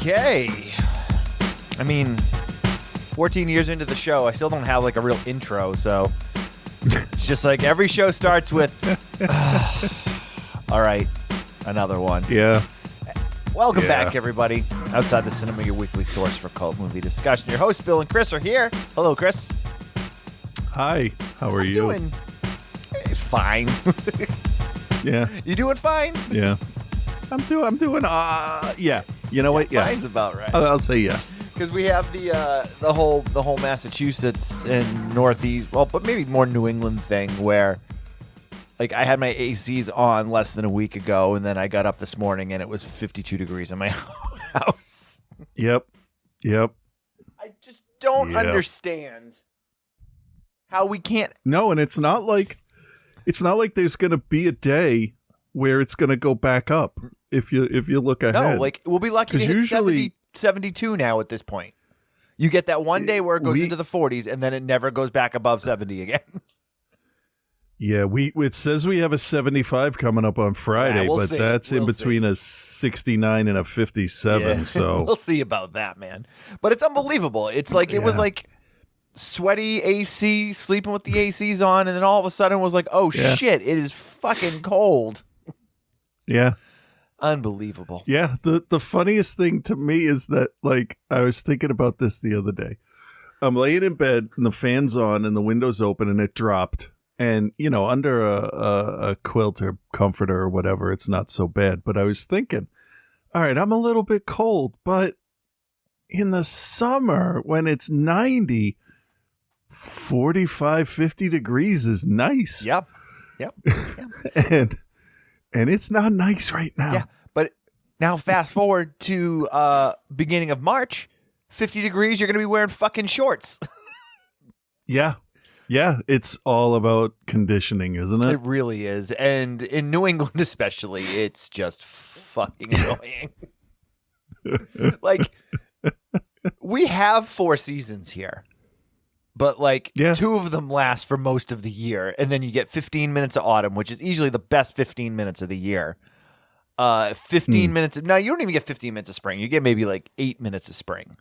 Okay. I mean, 14 years into the show, I still don't have like a real intro, so it's just like every show starts with, all right, another one. Yeah. Welcome back, everybody. Outside the Cinema, your weekly source for cult movie discussion. Your hosts, Bill and Chris, are here. Hello, Chris. Hi. How are you? Doing fine. Yeah. You doing fine? Yeah. I'm doing. Yeah. You know what? Yeah. Fine's about right. I'll say yeah. Because we have the whole Massachusetts and Northeast, well, but maybe more New England thing where, like, I had my ACs on less than a week ago, and then I got up this morning and it was 52 degrees in my house. Yep. I just don't understand how we can't. No, and it's not like there's going to be a day where it's going to go back up if you look ahead. No, like, we'll be lucky to hit usually 72 now at this point. You get that one day where it goes into the 40s, and then it never goes back above 70 again. Yeah, it says we have a 75 coming up on Friday, we'll but see. that's in between a 69 and a 57. Yeah. So we'll see about that, man. But it's unbelievable. It's like it was like sweaty AC, sleeping with the ACs on, and then all of a sudden it was like, oh shit, it is fucking cold. Yeah. Unbelievable. Yeah, the funniest thing to me is that, like, I was thinking about this the other day. I'm laying in bed and the fan's on and the window's open and it dropped. And, you know, under a quilt or comforter or whatever, it's not so bad. But I was thinking, all right, I'm a little bit cold, but in the summer when it's 90, 45, 50 degrees is nice. Yep. And it's not nice right now. Yeah, but now fast forward to beginning of March, 50 degrees, you're going to be wearing fucking shorts. Yeah, it's all about conditioning, isn't it? It really is. And in New England especially, it's just fucking annoying. Like, we have 4 seasons here. But, like, 2 of them last for most of the year. And then you get 15 minutes of autumn, which is easily the best 15 minutes of the year. 15 minutes of... No, you don't even get 15 minutes of spring. You get maybe, like, 8 minutes of spring.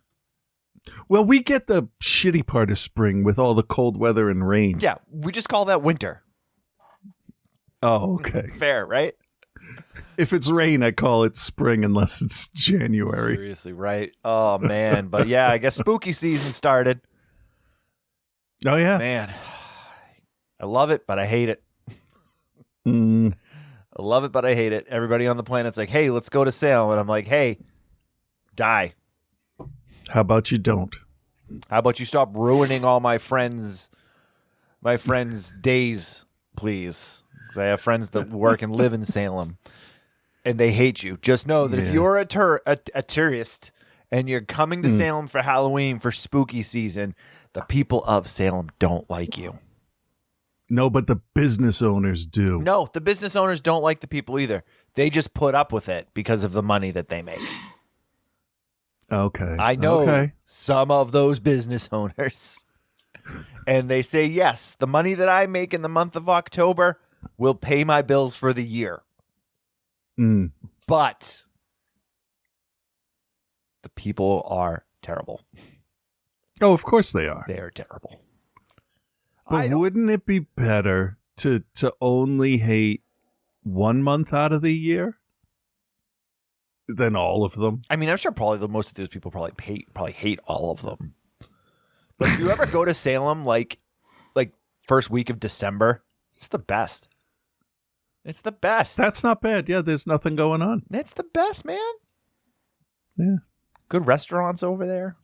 Well, we get the shitty part of spring with all the cold weather and rain. Yeah, we just call that winter. Oh, okay. Fair, right? If it's rain, I call it spring unless it's January. Seriously, right? Oh, man. But, yeah, I guess spooky season started. Oh, yeah. Man, I love it, but I hate it. I love it, but I hate it. Everybody on the planet's like, hey, let's go to Salem. And I'm like, hey, die. How about you don't? How about you stop ruining all my friends' days, please? Because I have friends that work and live in Salem, and they hate you. Just know that if you're a tourist and you're coming to Salem for Halloween for spooky season, the people of Salem don't like you. No, but the business owners do. No, the business owners don't like the people either. They just put up with it because of the money that they make. Okay. I know some of those business owners. And they say, yes, the money that I make in the month of October will pay my bills for the year. But the people are terrible. Oh, of course they are. They are terrible. But wouldn't it be better to only hate 1 month out of the year than all of them? I mean, I'm sure probably most of those people probably hate all of them. But if you ever go to Salem, like first week of December, it's the best. It's the best. That's not bad. Yeah, there's nothing going on. It's the best, man. Yeah. Good restaurants over there.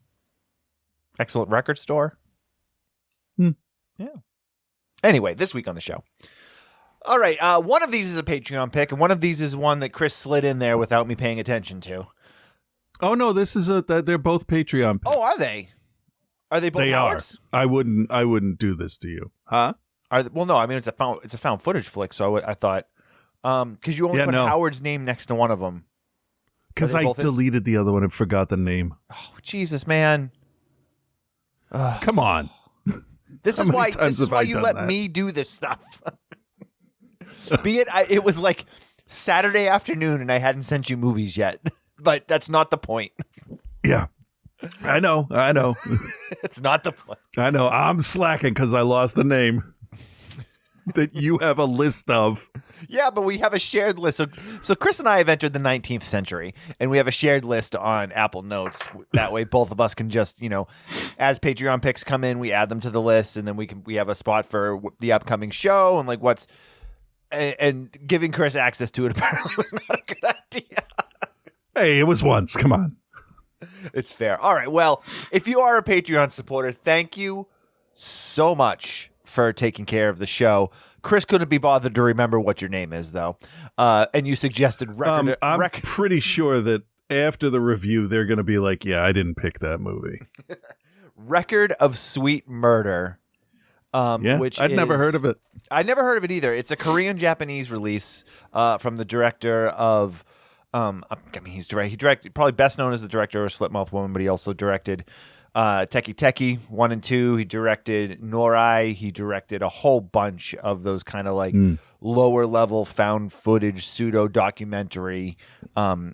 Excellent record store. Yeah. Anyway, this week on the show. All right. One of these is a Patreon pick, and one of these is one that Chris slid in there without me paying attention to. Oh, no, this is they're both Patreon picks. Oh, are they? Are they both They Howards? are. I wouldn't do this to you. Huh? Well, no, I mean, it's a found footage flick, so I thought, because you only put Howard's name next to one of them. Because I deleted the other one and forgot the name. Oh, Jesus, man. Come on. This is why you let me do this stuff. Be it, it was like Saturday afternoon and I hadn't sent you movies yet. but that's not the point. Yeah. I know. It's not the point. I know. I'm slacking because I lost the name that you have a list of. Yeah, but we have a shared list. So Chris and I have entered the 19th century, and we have a shared list on Apple Notes. That way, both of us can just, as Patreon picks come in, we add them to the list, and then we have a spot for the upcoming show and like what's. And giving Chris access to it apparently was not a good idea. Hey, it was once. Come on. It's fair. All right. Well, if you are a Patreon supporter, thank you so much for taking care of the show. Chris couldn't be bothered to remember what your name is, though. And you suggested record. I'm pretty sure that after the review, they're going to be like, yeah, I didn't pick that movie. Record of Sweet Murder. Which I'd never heard of it. I'd never heard of it either. It's a Korean-Japanese release from the director of... he directed, probably best known as the director of Slipmouth Woman, but he also directed Teki Teki 1 and 2. He directed Norai. He directed a whole bunch of those kind of like lower level found footage pseudo documentary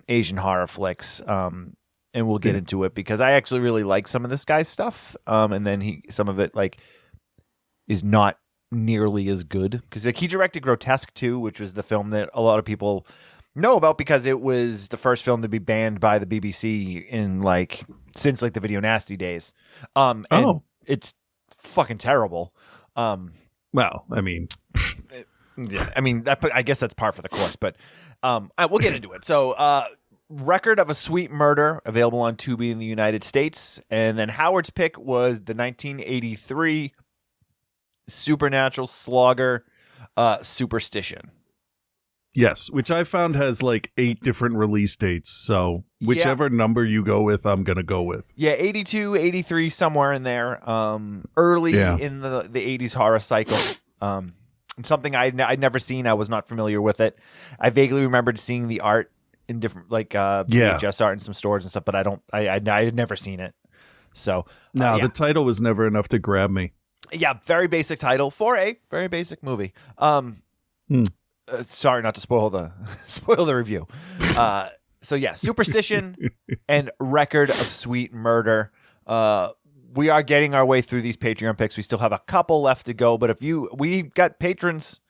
Asian horror flicks. And we'll get into it because I actually really like some of this guy's stuff. And then some of it like is not nearly as good because like he directed Grotesque 2, which was the film that a lot of people know about because it was the first film to be banned by the BBC in since the Video Nasty days. And it's fucking terrible. Well, I mean, I guess that's par for the course, but we'll get into it. So, Record of a Sweet Murder available on Tubi in the United States, and then Howard's pick was the 1983 supernatural slogger Superstition. Yes, which I found has 8 different release dates. So whichever number you go with, I'm going to go with. Yeah, 82, 83, somewhere in there. Early in the 80s horror cycle. Something I'd never seen. I was not familiar with it. I vaguely remembered seeing the art in different VHS art in some stores and stuff, but I had never seen it. So the title was never enough to grab me. Yeah, very basic title for a very basic movie. Sorry not to spoil the review. So yeah, Superstition and Record of Sweet Murder. We are getting our way through these Patreon picks. We still have a couple left to go, but we've got patrons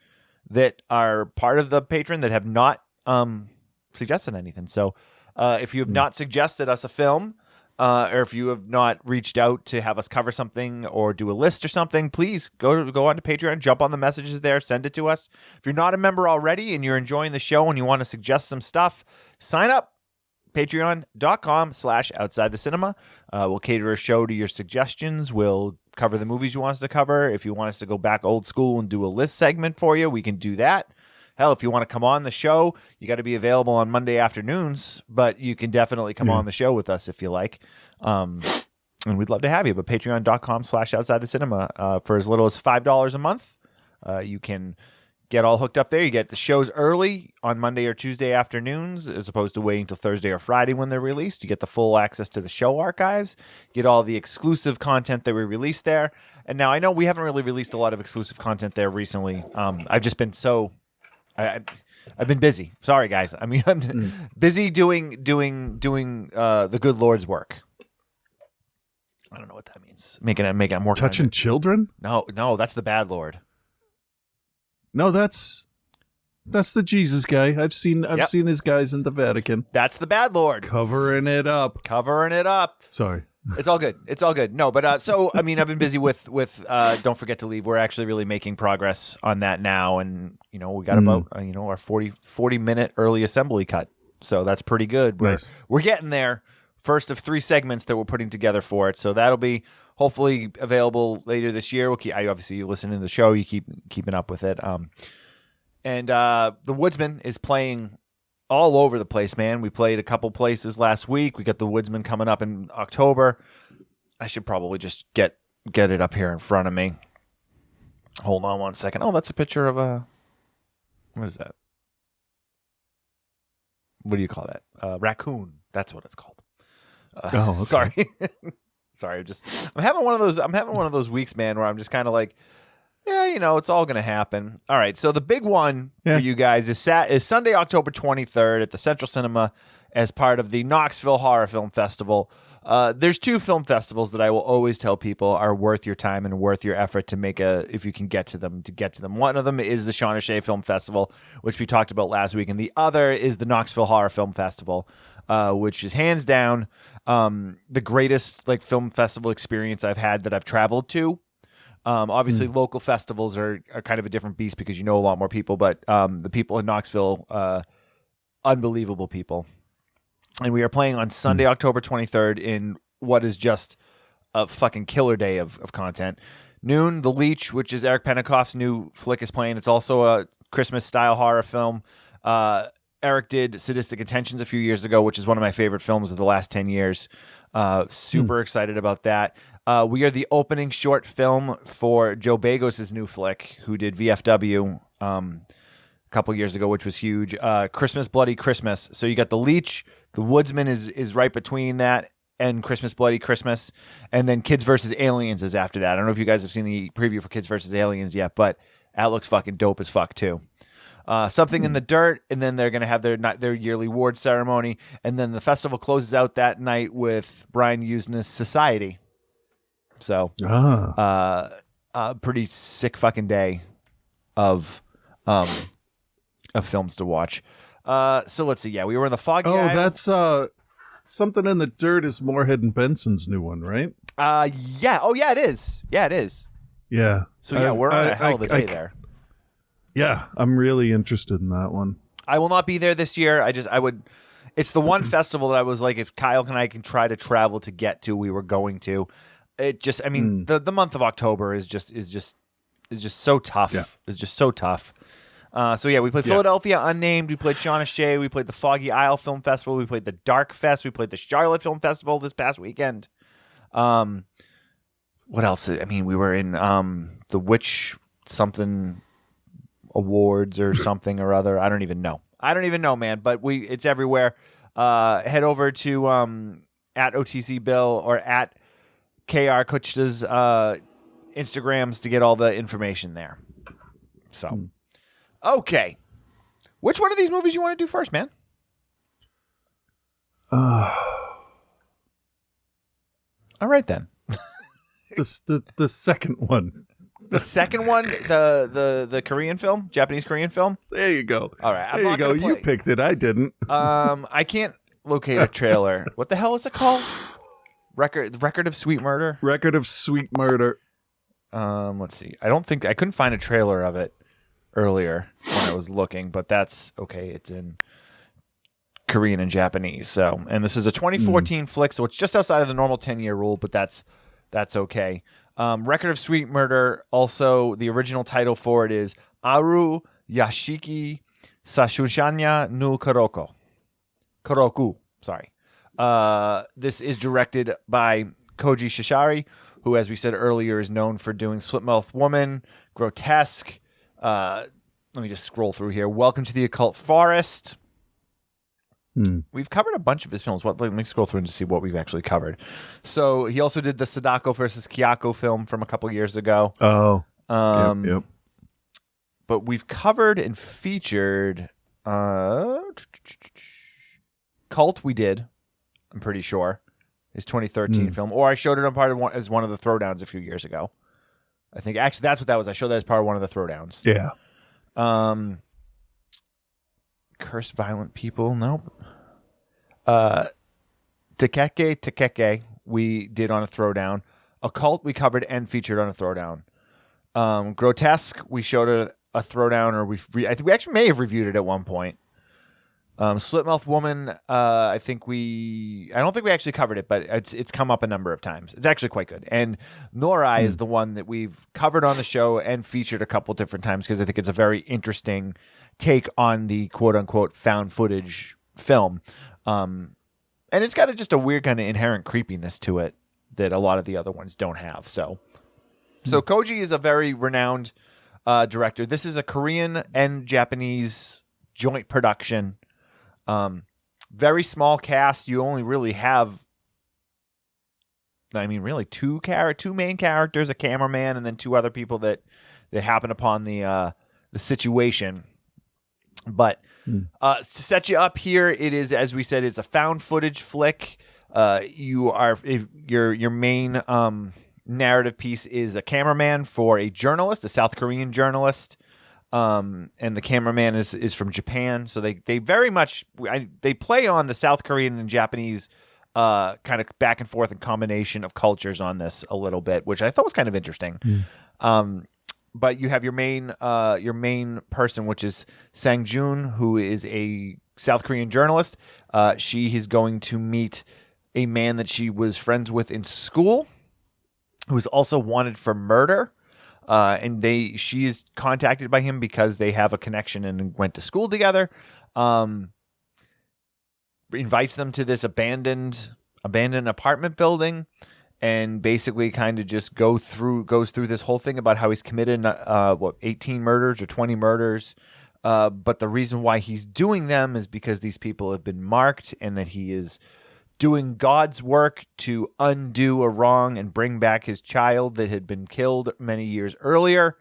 that are part of the Patreon that have not suggested anything. So if you have not suggested us a film, or if you have not reached out to have us cover something or do a list or something, please go on to Patreon, jump on the messages there, send it to us. If you're not a member already and you're enjoying the show and you want to suggest some stuff, sign up. Patreon.com/outside the cinema. We'll cater a show to your suggestions. We'll cover the movies you want us to cover. If you want us to go back old school and do a list segment for you, we can do that. Hell, if you want to come on the show, you got to be available on Monday afternoons, but you can definitely come on the show with us if you like. And we'd love to have you. But patreon.com/outside the cinema, for as little as $5 a month, you can get all hooked up there. You get the shows early on Monday or Tuesday afternoons, as opposed to waiting till Thursday or Friday when they're released. You get the full access to the show archives, get all the exclusive content that we release there. And now I know we haven't really released a lot of exclusive content there recently. I've just been I've been busy. Sorry, guys. I mean, I'm busy doing the good Lord's work. I don't know what that means. Making I'm working touching children? No, that's the bad Lord. No, that's the Jesus guy. I've seen his guys in the Vatican. That's the bad Lord. Covering it up. Sorry. It's all good. No, but so I mean, I've been busy with Don't Forget to Leave. We're actually really making progress on that now, and we got about our 40 minute early assembly cut, so that's pretty good. We're getting there. First of 3 segments that we're putting together for it, so that'll be hopefully available later this year. You listen to the show, you keeping up with it. And The Woodsman is playing all over the place, man. We played a couple places last week. We got The Woodsman coming up in October. I should probably just get it up here in front of me. Hold on one second. Oh, that's a picture of what is that? What do you call that? Raccoon. That's what it's called. Okay. Sorry. Sorry. I'm having one of those weeks, man, where I'm just kind of like, yeah, it's all going to happen. All right, so the big one for you guys is Sunday, October 23rd at the Central Cinema as part of the Knoxville Horror Film Festival. There's 2 film festivals that I will always tell people are worth your time and worth your effort to make if you can get to them. One of them is the Shawn O'Shea Film Festival, which we talked about last week, and the other is the Knoxville Horror Film Festival, which is hands down the greatest like film festival experience I've had that I've traveled to. Obviously, local festivals are kind of a different beast because you know a lot more people, but the people in Knoxville, unbelievable people. And we are playing on Sunday, October 23rd in what is just a fucking killer day of content. Noon, The Leech, which is Eric Penikoff's new flick, is playing. It's also a Christmas-style horror film. Eric did Sadistic Intentions a few years ago, which is one of my favorite films of the last 10 years. Super excited about that. We are the opening short film for Joe Bagos' new flick, who did VFW a couple years ago, which was huge. Christmas, Bloody Christmas. So you got The Leech. The Woodsman is right between that and Christmas, Bloody Christmas. And then Kids vs. Aliens is after that. I don't know if you guys have seen the preview for Kids vs. Aliens yet, but that looks fucking dope as fuck too. Something in the Dirt, and then they're going to have their yearly award ceremony. And then the festival closes out that night with Brian Usna's Society. So, a pretty sick fucking day of films to watch. So let's see. Yeah, we were in the Foggy Isle. That's Something in the Dirt is Moorhead and Benson's new one, right? Yeah. Oh, yeah, it is. Yeah, it is. Yeah. So yeah, we're on a hell of a day there. Yeah, I'm really interested in that one. I will not be there this year. It's the one festival that I was like, if Kyle and I can try to travel to get to, we were going to. It just, I mean, the month of October is just so tough. Yeah. It's just so tough. So yeah, we played Philadelphia Unnamed. We played Shawn O'Shea. We played the Foggy Isle Film Festival. We played the Dark Fest. We played the Charlotte Film Festival this past weekend. What else? I mean, we were in the Witch something awards or something or other. I don't even know, man. But it's everywhere. Head over to at OTC Bill or at KR Kuchta's Instagrams to get all the information there. So. Okay. Which one of these movies you want to do first, man? All right, then. The second one. The second one? The Korean film? Japanese Korean film? There you go. All right. There you go. You picked it. I didn't. I can't locate a trailer. What the hell is it called? Record of Sweet Murder? Record of Sweet Murder. Let's see. I couldn't find a trailer of it earlier when I was looking, but that's okay. It's in Korean and Japanese. So, and this is a 2014 flick, so it's just outside of the normal 10-year rule, but that's okay. Record of Sweet Murder. Also, the original title for it is Aru Yashiki Sashushanya no Koroku. Sorry. This is directed by Koji Shishari, who, as we said earlier, is known for doing Splitmouth Woman, Grotesque. Let me just scroll through here. Welcome to the Occult Forest. We've covered a bunch of his films. Let me scroll through and just see what we've actually covered. So he also did the Sadako versus Kayako film from a couple years ago. Oh, yep. But we've covered and featured Cult. We did. I'm pretty sure his 2013 film, or I showed it on part of as one of the throwdowns a few years ago. I think actually that's what that was. I showed that as part of one of the throwdowns. Yeah. Cursed Violent People. Nope. Tekeke we did on a throwdown. Occult we covered and featured on a throwdown. Grotesque we showed a throwdown, or I think we actually may have reviewed it at one point. Splitmouth Woman, I don't think we actually covered it, but it's come up a number of times. It's actually quite good. And Norai is the one that we've covered on the show and featured a couple different times because I think it's a very interesting take on the quote-unquote found footage film. And it's got just a weird kind of inherent creepiness to it that a lot of the other ones don't have. So Koji is a very renowned director. This is a Korean and Japanese joint production. Very small cast. You only really have, really two main characters, a cameraman, and then two other people that happen upon the situation. But to set you up here, it is, as we said, it's a found footage flick. Your main narrative piece is a cameraman for a journalist, a South Korean journalist, and the cameraman is from Japan. So they very much they play on the South Korean and Japanese kind of back and forth and combination of cultures on this a little bit, which I thought was kind of interesting. But you have your main person, which is Sang-jun, who is a South Korean journalist. She is going to meet a man that she was friends with in school, who is also wanted for murder. And she is contacted by him because they have a connection and went to school together. Invites them to this abandoned apartment building, and basically kind of just goes through this whole thing about how he's committed 18 murders or 20 murders. But the reason why he's doing them is because these people have been marked, and that he is doing God's work to undo a wrong and bring back his child that had been killed many years earlier.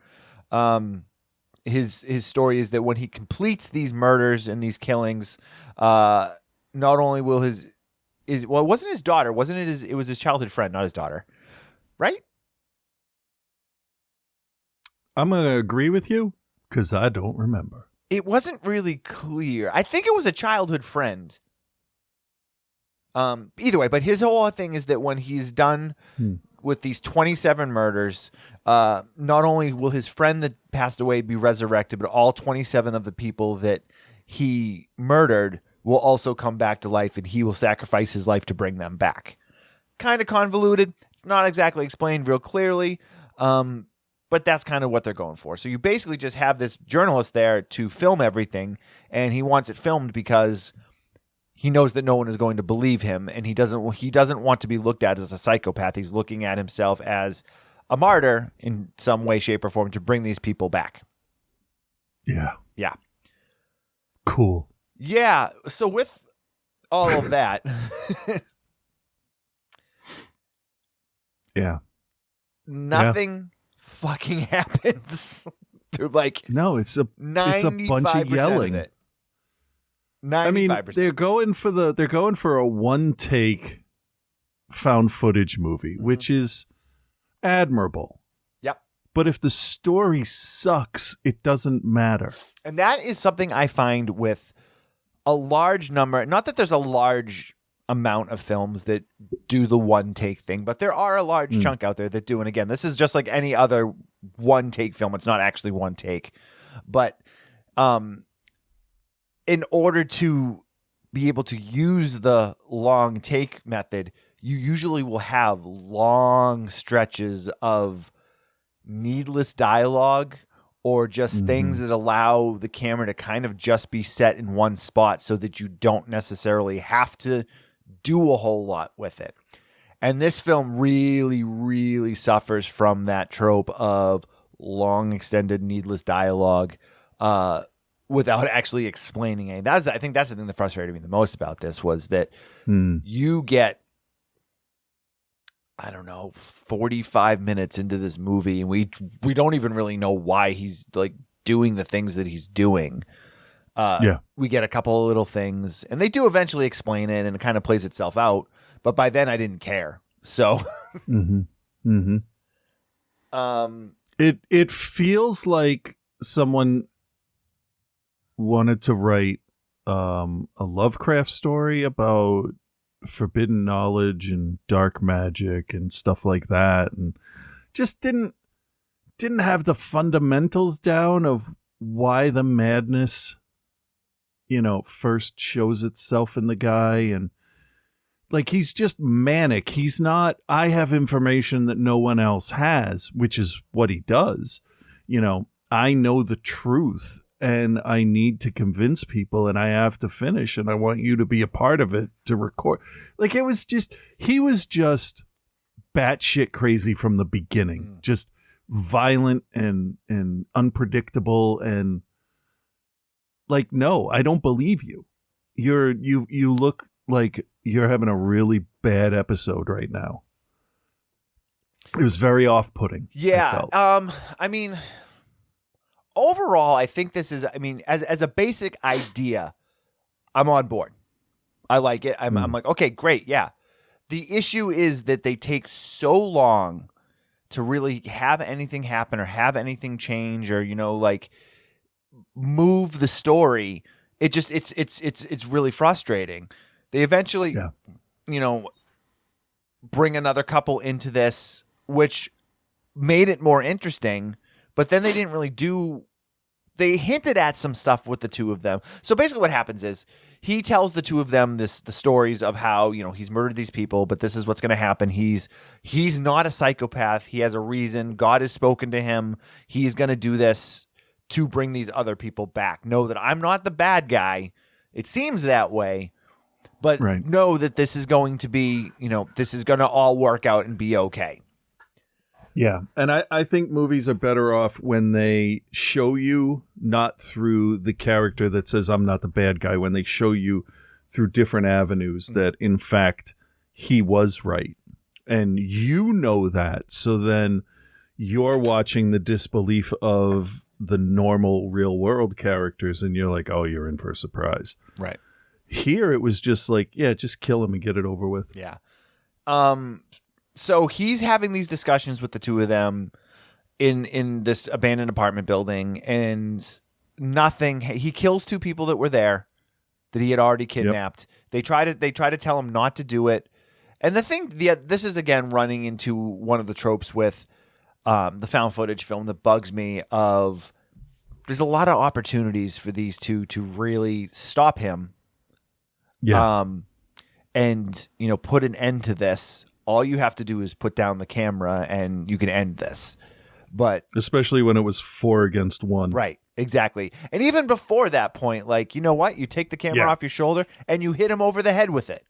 His story is that when he completes these murders and these killings, not only will it wasn't his daughter, wasn't it? It was his childhood friend, not his daughter, right? I'm going to agree with you because I don't remember. It wasn't really clear. I think it was a childhood friend. Either way, but his whole thing is that when he's done with these 27 murders, not only will his friend that passed away be resurrected, but all 27 of the people that he murdered will also come back to life, and he will sacrifice his life to bring them back. It's kind of convoluted. It's not exactly explained real clearly, but that's kind of what they're going for. So you basically just have this journalist there to film everything, and he wants it filmed because he knows that no one is going to believe him, and he doesn't want to be looked at as a psychopath. He's looking at himself as a martyr in some way, shape, or form to bring these people back. Yeah. Yeah. Cool. Yeah. So with all of that, yeah, nothing fucking happens. Through no, it's a bunch of yelling. Of it. 95%. I mean, they're going for a one take found footage movie, which is admirable. Yep. But if the story sucks, it doesn't matter. And that is something I find with a large number, not that there's a large amount of films that do the one take thing, but there are a large chunk out there that do. And again, this is just like any other one take film. It's not actually one take, but, in order to be able to use the long take method, you usually will have long stretches of needless dialogue or just things that allow the camera to kind of just be set in one spot so that you don't necessarily have to do a whole lot with it. And this film really, really suffers from that trope of long, extended, needless dialogue, without actually explaining it. I think that's the thing that frustrated me the most about this was that you get, I don't know, 45 minutes into this movie, and we don't even really know why he's like doing the things that he's doing. We get a couple of little things, and they do eventually explain it, and it kind of plays itself out. But by then, I didn't care. So, it feels like someone wanted to write a Lovecraft story about forbidden knowledge and dark magic and stuff like that, and just didn't have the fundamentals down of why the madness, first shows itself in the guy. And like, he's just manic. He's not, I have information that no one else has, which is what he does. I know the truth, and I need to convince people, and I have to finish, and I want you to be a part of it to record. Like, he was just batshit crazy from the beginning, just violent and unpredictable, and like, no, I don't believe you. You look like you're having a really bad episode right now. It was very off-putting. Yeah. I mean, overall, I think this is, I mean, as a basic idea, I'm on board. I like it. I'm like, okay, great. Yeah. The issue is that they take so long to really have anything happen or have anything change or, like move the story. It just, it's really frustrating. They eventually, bring another couple into this, which made it more interesting, but then they didn't really they hinted at some stuff with the two of them. So basically what happens is he tells the two of them the stories of how, he's murdered these people, but this is what's going to happen. He's not a psychopath. He has a reason. God has spoken to him. He's going to do this to bring these other people back. Know that I'm not the bad guy. It seems that way, but know that this is going to be, this is going to all work out and be okay. Yeah, and I think movies are better off when they show you not through the character that says, I'm not the bad guy, when they show you through different avenues that, in fact, he was right. And you know that, so then you're watching the disbelief of the normal real-world characters, and you're like, oh, you're in for a surprise. Right. Here, it was just like, yeah, just kill him and get it over with. Yeah. So he's having these discussions with the two of them in this abandoned apartment building, and nothing. He kills two people that were there that he had already kidnapped. Yep. They try to tell him not to do it. And this is again running into one of the tropes with the found footage film that bugs me. Of there's a lot of opportunities for these two to really stop him. Yeah. And put an end to this. All you have to do is put down the camera and you can end this. But especially when it was 4 against 1. Right, exactly. And even before that point, like, you know what? You take the camera off your shoulder and you hit him over the head with it.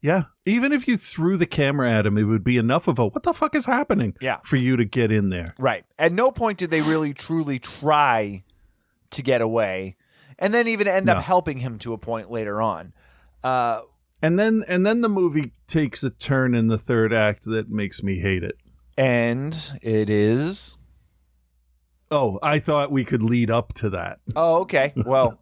Yeah. Even if you threw the camera at him, it would be enough of a, what the fuck is happening? Yeah. For you to get in there. Right. At no point did they really truly try to get away. And then even end up helping him to a point later on. And then the movie takes a turn in the third act that makes me hate it. And it is? Oh, I thought we could lead up to that. Oh, okay. Well,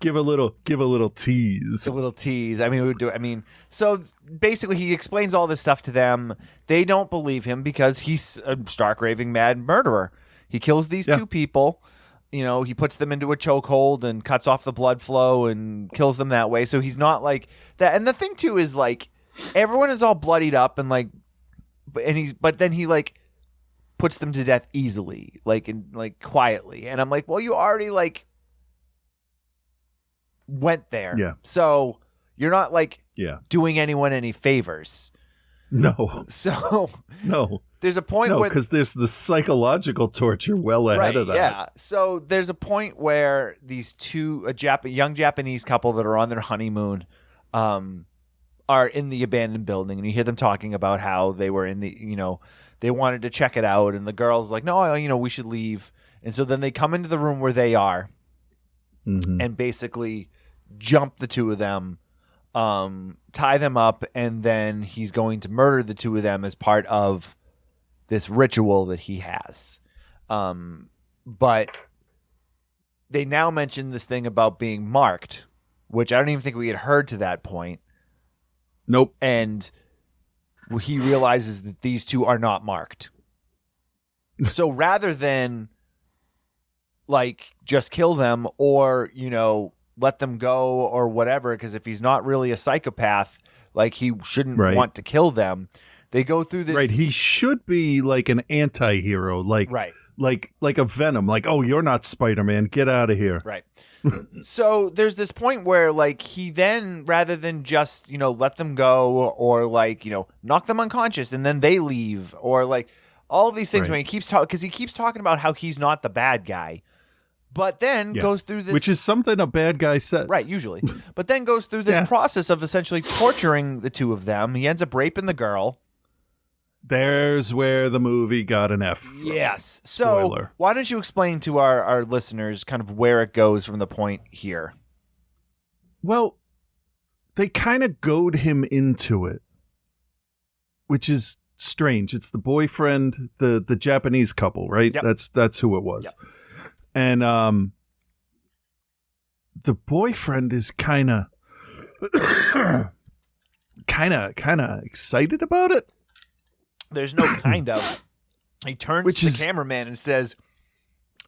give a little tease. A little tease. I mean, so basically he explains all this stuff to them. They don't believe him because he's a stark raving mad murderer. He kills these two people. He puts them into a chokehold and cuts off the blood flow and kills them that way. So he's not like that. And the thing too is like everyone is all bloodied up and like, but then he like puts them to death easily, like quietly. And I'm like, well, you already like went there. Yeah. So you're not like doing anyone any favors. No. So no. There's a point where because there's the psychological torture well ahead of that. Yeah. So there's a point where these two young Japanese couple that are on their honeymoon are in the abandoned building, and you hear them talking about how they were in the they wanted to check it out, and the girl's like, no, we should leave. And so then they come into the room where they are and basically jump the two of them, tie them up, and then he's going to murder the two of them as part of this ritual that he has. But they now mention this thing about being marked, which I don't even think we had heard to that point. Nope. And he realizes that these two are not marked. So rather than like just kill them or, let them go or whatever, because if he's not really a psychopath, like he shouldn't want to kill them. They go through this. Right. He should be like an anti-hero, like a Venom. Like, oh, you're not Spider-Man. Get out of here. Right. So there's this point where like he then, rather than just, let them go or like, knock them unconscious and then they leave or like all of these things when he keeps talking, because he keeps talking about how he's not the bad guy. But then goes through this... Which is something a bad guy says. Right, usually. But then goes through this process of essentially torturing the two of them. He ends up raping the girl. There's where the movie got an F from. Yes. Spoiler. So why don't you explain to our listeners kind of where it goes from the point here? Well, they kind of goad him into it, which is strange. It's the boyfriend, the Japanese couple, right? Yep. That's who it was. Yep. And the boyfriend is kind of excited about it. There's no kind of. He turns to the cameraman and says,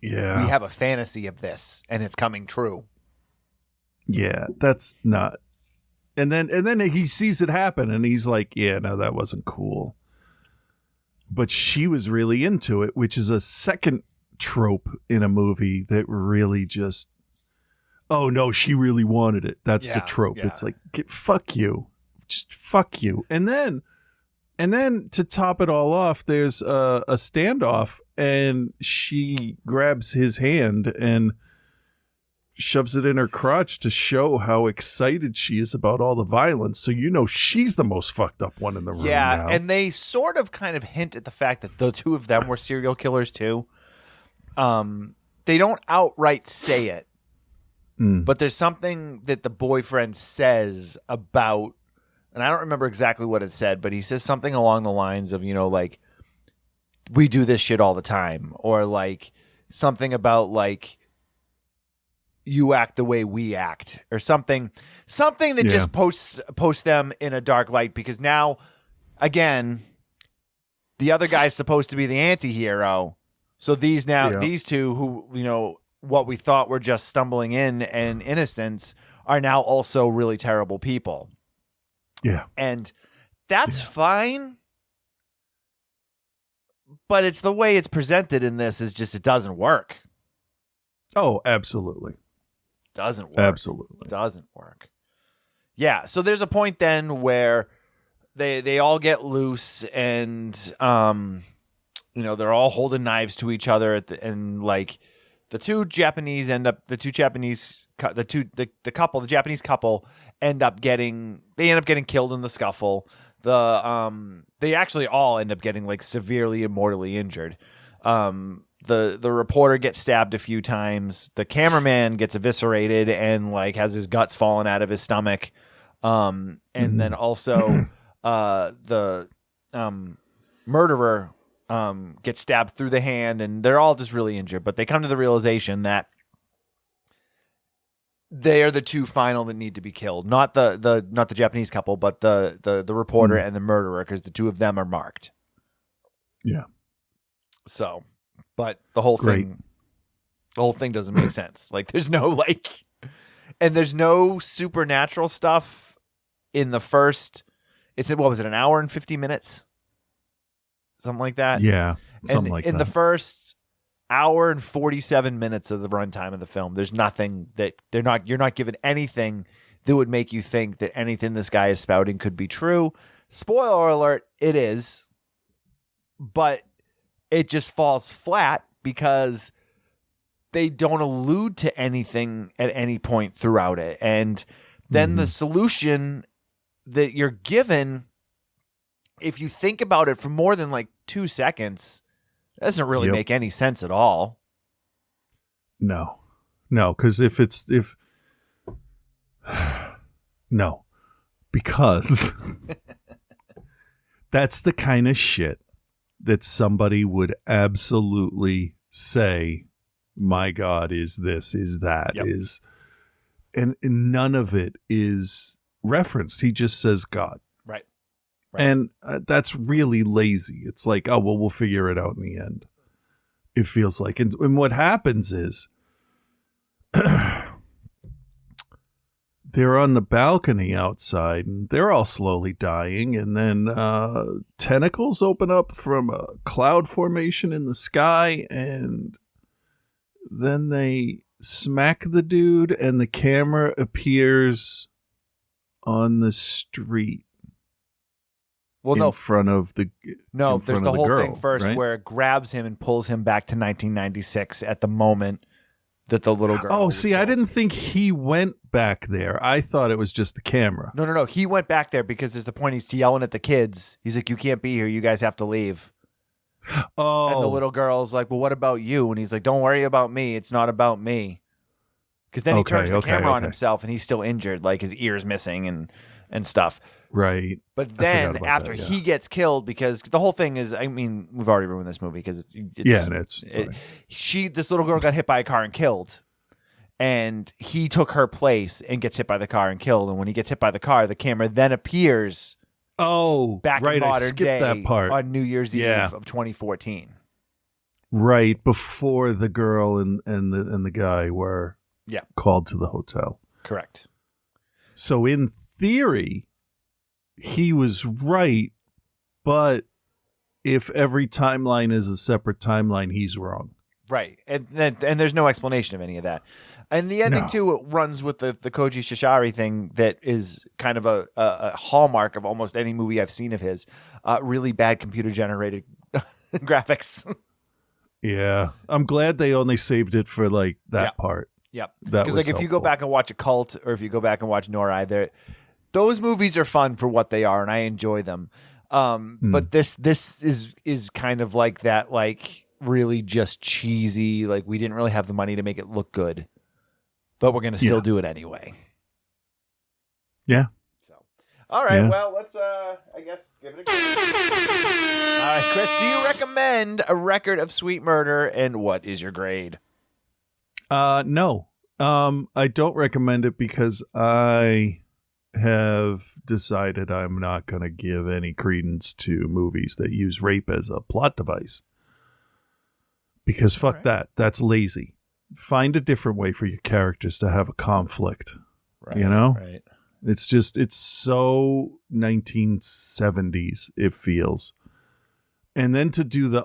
"Yeah, we have a fantasy of this, and it's coming true." Yeah, that's not. And then he sees it happen, and he's like, "Yeah, no, that wasn't cool." But she was really into it, which is a second trope in a movie that really just, oh no, she really wanted it. That's the trope. Yeah. It's like, fuck you, just fuck you. And then to top it all off, there's a standoff, and she grabs his hand and shoves it in her crotch to show how excited she is about all the violence. So she's the most fucked up one in the room. Yeah, now. And they sort of kind of hint at the fact that the two of them were serial killers too. They don't outright say it, but there's something that the boyfriend says about, and I don't remember exactly what it said, but he says something along the lines of, like, we do this shit all the time, or like something about like, you act the way we act, or something that just posts them in a dark light, because now, again, the other guy's supposed to be the anti-hero. So these two who, what we thought were just stumbling in and innocents are now also really terrible people. Yeah. And that's fine. But it's the way it's presented in this is just, it doesn't work. Oh, absolutely. Doesn't work. Absolutely. Doesn't work. Yeah. So there's a point then where they all get loose, and they're all holding knives to each other and like the Japanese couple end up getting killed in the scuffle. They actually all end up getting like severely and mortally injured. The reporter gets stabbed a few times. The cameraman gets eviscerated and like has his guts falling out of his stomach. And then also the murderer gets stabbed through the hand, and they're all just really injured. But they come to the realization that they are the two final that need to be killed. Not the Japanese couple, but the reporter and the murderer, because the two of them are marked. Yeah. So, but the whole thing doesn't make sense. Like, there's no there's no supernatural stuff in the first. What was it? An hour and 50 minutes, something like that. Yeah, in the first hour and 47 minutes of the runtime of the film, there's nothing that you're not given anything that would make you think that anything this guy is spouting could be true. Spoiler alert, it is, but it just falls flat because they don't allude to anything at any point throughout it. And then the solution that you're given, if you think about it for more than like 2 seconds, doesn't really make any sense at all. No, because because that's the kind of shit that somebody would absolutely say, my God, is this, is that, is, and none of it is referenced. He just says God. Right. And that's really lazy. It's like, oh, well, we'll figure it out in the end. It feels like. And what happens is they're on the balcony outside, and they're all slowly dying. And then tentacles open up from a cloud formation in the sky, and then they smack the dude, and the camera appears on the street. Well, in front of the there's the whole girl, thing first, right? where it grabs him and pulls him back to 1996 at the moment that the little girl. Oh, see, I didn't think he went back there. I thought it was just the camera. No. He went back there because there's the point he's yelling at the kids. He's like, "You can't be here. You guys have to leave." Oh, and the little girl's like, "Well, what about you?" And he's like, "Don't worry about me. It's not about me." Because then he turns the camera on himself, and he's still injured, like his ear's missing and stuff. Right. But then after he gets killed, because the whole thing is, I mean, we've already ruined this movie because this little girl got hit by a car and killed, and he took her place and gets hit by the car and killed. And when he gets hit by the car, the camera then appears. Back in modern day that part. On New Year's Eve of 2014. Right before the girl and the guy were called to the hotel. Correct. So in theory, he was right, but if every timeline is a separate timeline, he's wrong. Right, and there's no explanation of any of that. And the ending too runs with the Koji Shishari thing that is kind of a hallmark of almost any movie I've seen of his. Really bad computer generated graphics. Yeah, I'm glad they only saved it for like that part. Yep. Because like if you go back and watch a Cult, or if you go back and watch Norai, those movies are fun for what they are, and I enjoy them. But this is kind of like that, like really just cheesy. Like we didn't really have the money to make it look good, but we're gonna still do it anyway. Yeah. So, all right. Yeah. Well, let's I guess give it a go. All right, Chris. Do you recommend A Record of Sweet Murder, and what is your grade? No. I don't recommend it because I have decided I'm not going to give any credence to movies that use rape as a plot device. Because fuck that. That's lazy. Find a different way for your characters to have a conflict. Right. You know? Right. It's so 1970s, it feels. And then to do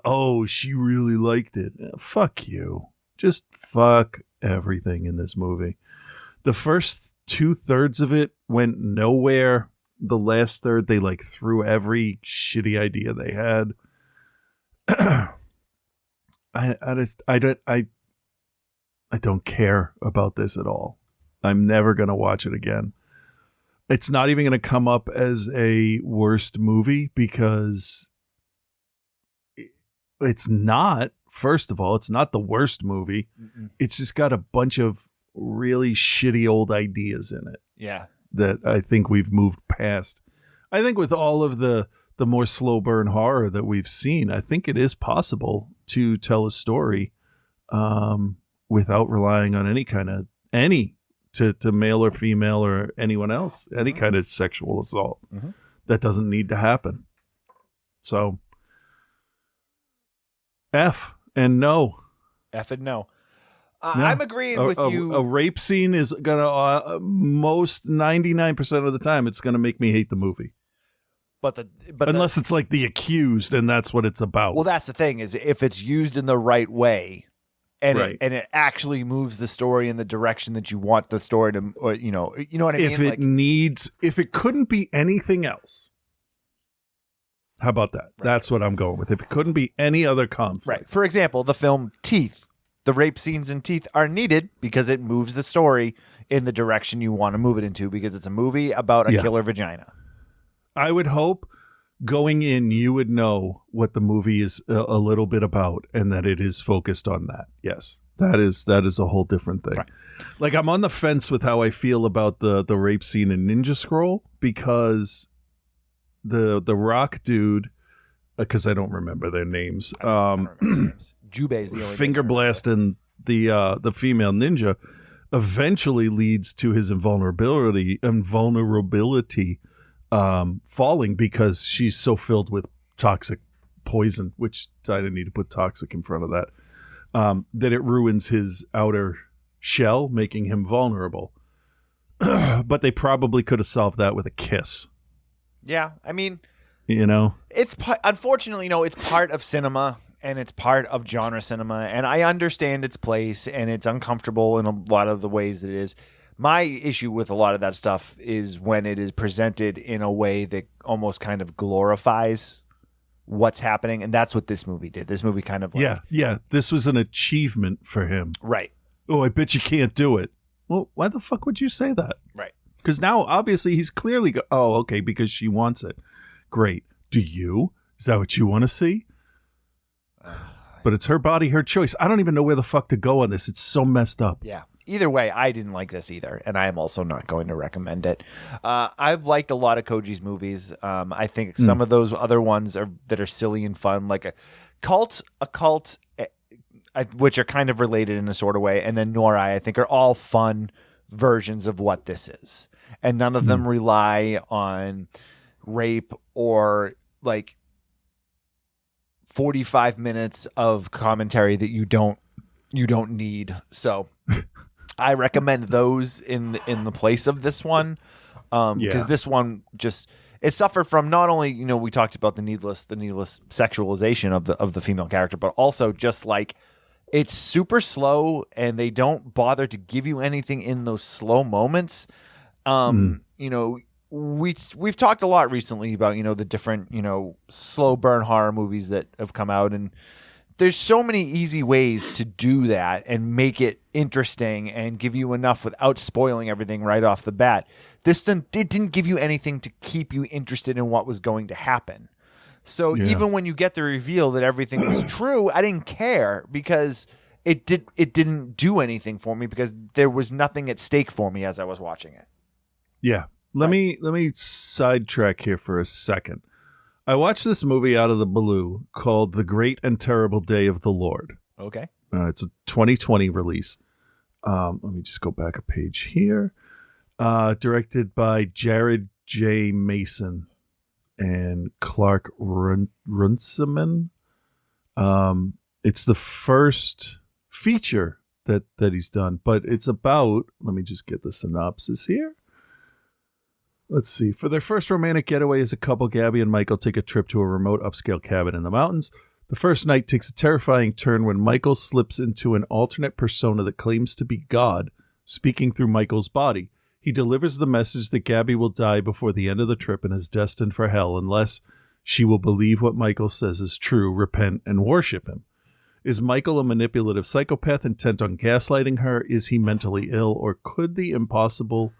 she really liked it. Fuck you. Just fuck everything in this movie. The first 2/3 of it went nowhere. The last third, they like threw every shitty idea they had. I don't care about this at all. I'm never going to watch it again. It's not even going to come up as a worst movie because it's not. First of all, it's not the worst movie. Mm-mm. It's just got a bunch of really shitty old ideas in it. Yeah. That I think we've moved past. I think with all of the more slow burn horror that we've seen, I think it is possible to tell a story without relying on to male or female or anyone else, any kind of sexual assault. Mm-hmm. That doesn't need to happen. So F and no. I'm agreeing with you. A rape scene is gonna most 99% of the time it's gonna make me hate the movie. But unless it's like The Accused and that's what it's about. Well, that's the thing, is if it's used in the right way, and it actually moves the story in the direction that you want the story to, or you know what I mean. If it couldn't be anything else. How about that? Right. That's what I'm going with. If it couldn't be any other conflict. Right. For example, the film Teeth. The rape scenes in Teeth are needed because it moves the story in the direction you want to move it into, because it's a movie about a killer vagina. I would hope going in you would know what the movie is a little bit about and that it is focused on that. Yes. That is a whole different thing. Right. Like I'm on the fence with how I feel about the rape scene in Ninja Scroll, because the rock dude, because I don't remember their names. I don't remember their names. Jubei's the only finger blast and the female ninja eventually leads to his invulnerability falling because she's so filled with toxic poison, which I didn't need to put toxic in front of that, that it ruins his outer shell, making him vulnerable. But they probably could have solved that with a kiss. Yeah, I mean, it's unfortunately, it's part of cinema and it's part of genre cinema, and I understand its place and it's uncomfortable in a lot of the ways that it is. My issue with a lot of that stuff is when it is presented in a way that almost kind of glorifies what's happening, and that's what this movie did. This movie kind of this was an achievement for him. Right. Oh, I bet you can't do it. Well, why the fuck would you say that? Right. Because now, obviously, he's clearly okay, because she wants it. Great. Do you? Is that what you want to see? But it's her body, her choice. I don't even know where the fuck to go on this. It's so messed up. Yeah. either way, I didn't like this either, and I am also not going to recommend it. I've liked a lot of Koji's movies. I think some of those other ones that are silly and fun, like a cult, which are kind of related in a sort of way, and then Norai, I think, are all fun versions of what this is, and none of them rely on rape or like 45 minutes of commentary that you don't need. So I recommend those in the place of this one, because this one just, it suffered from not only, you know, we talked about the needless sexualization of the female character, but also just like it's super slow and they don't bother to give you anything in those slow moments. You know, we've talked a lot recently about, you know, the different, you know, slow burn horror movies that have come out, and there's so many easy ways to do that and make it interesting and give you enough without spoiling everything right off the bat. This didn't give you anything to keep you interested in what was going to happen. So even when you get the reveal that everything was true, I didn't care because it didn't do anything for me because there was nothing at stake for me as I was watching it. Yeah. Let me sidetrack here for a second. I watched this movie out of the blue called The Great and Terrible Day of the Lord. Okay. It's a 2020 release. Let me just go back a page here. Directed by Jared J. Mason and Clark Runciman. It's the first feature that he's done, but it's about, let me just get the synopsis here. Let's see. For their first romantic getaway as a couple, Gabby and Michael take a trip to a remote upscale cabin in the mountains. The first night takes a terrifying turn when Michael slips into an alternate persona that claims to be God, speaking through Michael's body. He delivers the message that Gabby will die before the end of the trip and is destined for hell unless she will believe what Michael says is true, repent, and worship him. Is Michael a manipulative psychopath intent on gaslighting her? Is he mentally ill? Or could the impossible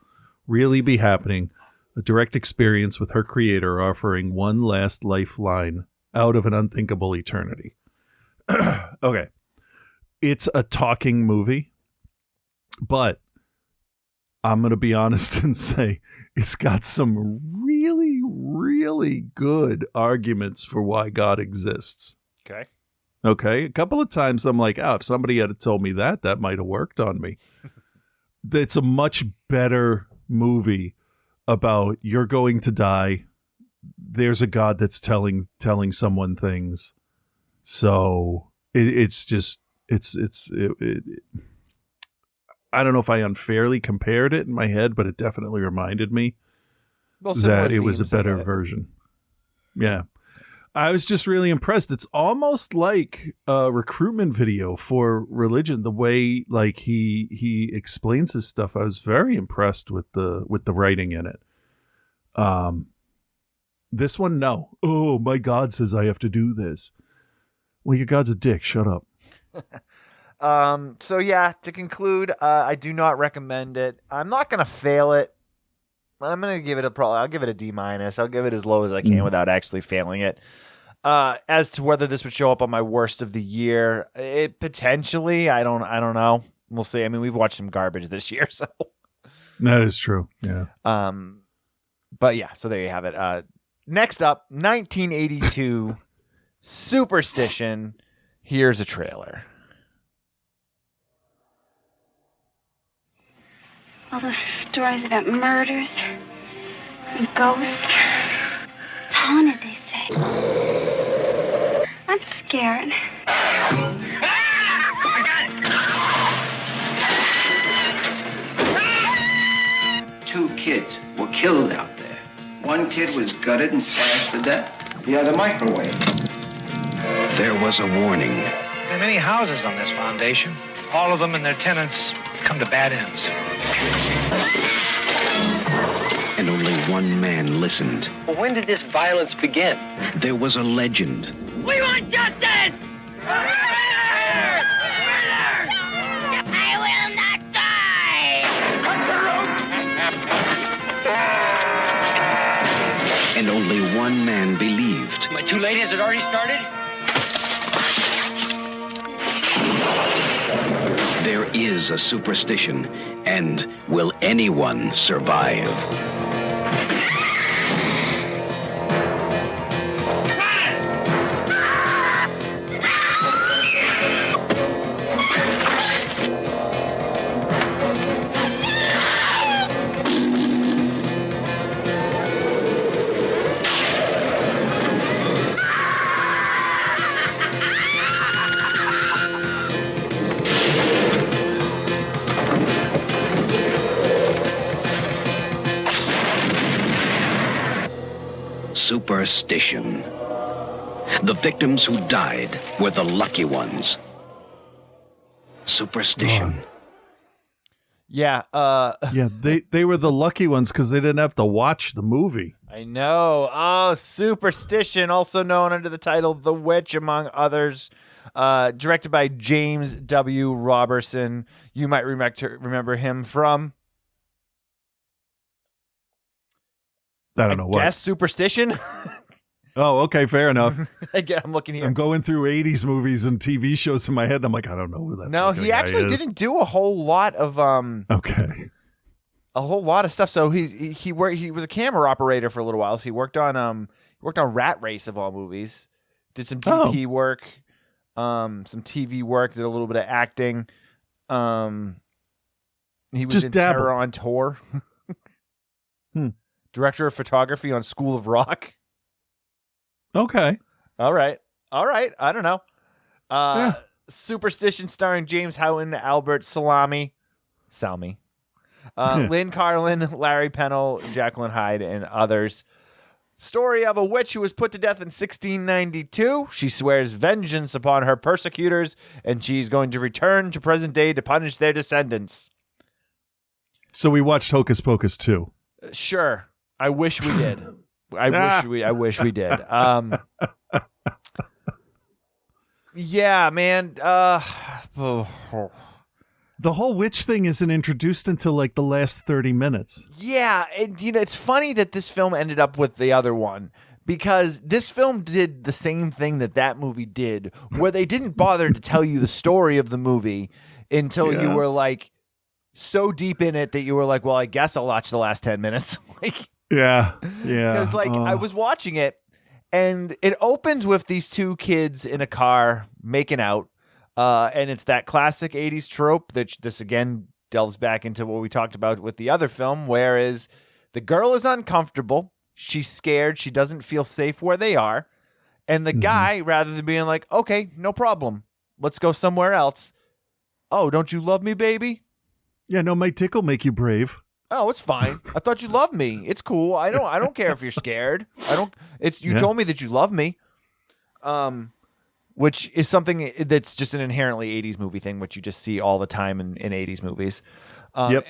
really be happening? A direct experience with her creator offering one last lifeline out of an unthinkable eternity. Okay. It's a talking movie, but I'm going to be honest and say it's got some really, really good arguments for why God exists. Okay. A couple of times I'm like, if somebody had told me that might have worked on me. It's a much better movie about you're going to die. There's a God that's telling someone things. So it's I don't know if I unfairly compared it in my head, but it definitely reminded me that it was a better version. Yeah. I was just really impressed. It's almost like a recruitment video for religion, the way like he explains his stuff. I was very impressed with the writing in it. This one, no. Oh, my God says I have to do this. Well, your God's a dick. Shut up. So yeah, to conclude, I do not recommend it. I'm not going to fail it. I'm going to give it I'll give it a D-. I'll give it as low as I can without actually failing it. As to whether this would show up on my worst of the year, it potentially, I don't know. We'll see. I mean, we've watched some garbage this year, so. That is true. Yeah. But yeah, so there you have it. Next up, 1982 Superstition. Here's a trailer. All those stories about murders and ghosts. It's haunted, they say. I'm scared. Two kids were killed out there. One kid was gutted and slashed to death. The other microwaved. There was a warning. There are many houses on this foundation. All of them and their tenants come to bad ends. And only one man listened. Well, when did this violence begin? There was a legend. We want justice! Murder! I will not die! And only one man believed. Am I too late? Has it already started? There is a superstition, and will anyone survive? Superstition. The victims who died were the lucky ones. Superstition. Yeah. Yeah, they were the lucky ones because they didn't have to watch the movie. I know. Oh, Superstition, also known under the title The Witch, among others. Directed by James W. Robertson. You might remember him from... I don't know what. Guess Superstition? Oh, okay, fair enough. I'm looking here. I'm going through 80s movies and TV shows in my head. And I'm like, I don't know who that No, fucking he guy actually is. didn't do a whole lot of Okay. a whole lot of stuff. So he was a camera operator for a little while. So he worked on Rat Race of all movies. Did some DP work, some TV work. Did a little bit of acting. He was Just in dabbled. Terror on Tour. Director of photography on School of Rock. Okay. All right. I don't know. Superstition starring James Houghton, Albert Salmi, Lynn Carlin, Larry Pennell, Jacqueline Hyde, and others. Story of a witch who was put to death in 1692. She swears vengeance upon her persecutors, and she's going to return to present day to punish their descendants. So we watched Hocus Pocus 2. Sure. I wish we did. I wish we did. Yeah, man. The whole witch thing isn't introduced until like the last 30 minutes. Yeah, it's funny that this film ended up with the other one because this film did the same thing that movie did, where they didn't bother to tell you the story of the movie until you were like so deep in it that you were like, well, I guess I'll watch the last 10 minutes. Yeah. Because I was watching it and it opens with these two kids in a car making out. And it's that classic 80s trope that this again delves back into what we talked about with the other film, whereas the girl is uncomfortable. She's scared. She doesn't feel safe where they are. And the guy, rather than being like, okay, no problem, let's go somewhere else. Oh, don't you love me, baby? Yeah, no, my tickle make you brave. Oh, it's fine. I thought you loved me. It's cool. I don't care if you're scared. You told me that you love me. Which is something that's just an inherently 80s movie thing, which you just see all the time in 80s movies. And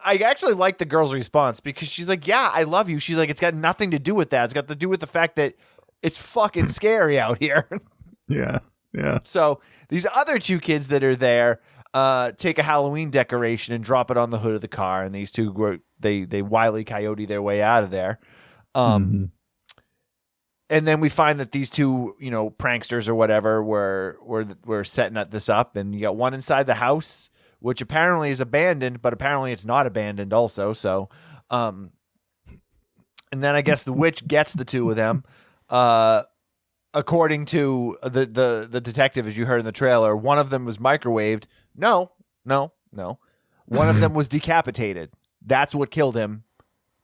I actually like the girl's response because she's like, yeah, I love you. She's like, it's got nothing to do with that. It's got to do with the fact that it's fucking scary out here. Yeah. So these other two kids that are there take a Halloween decoration and drop it on the hood of the car, and these two they Wile E. Coyote their way out of there. And then we find that these two, pranksters or whatever were setting this up, and you got one inside the house, which apparently is abandoned, but apparently it's not abandoned also. So, and then I guess the witch gets the two of them. According to the detective, as you heard in the trailer, one of them was microwaved. No. One of them was decapitated. That's what killed him,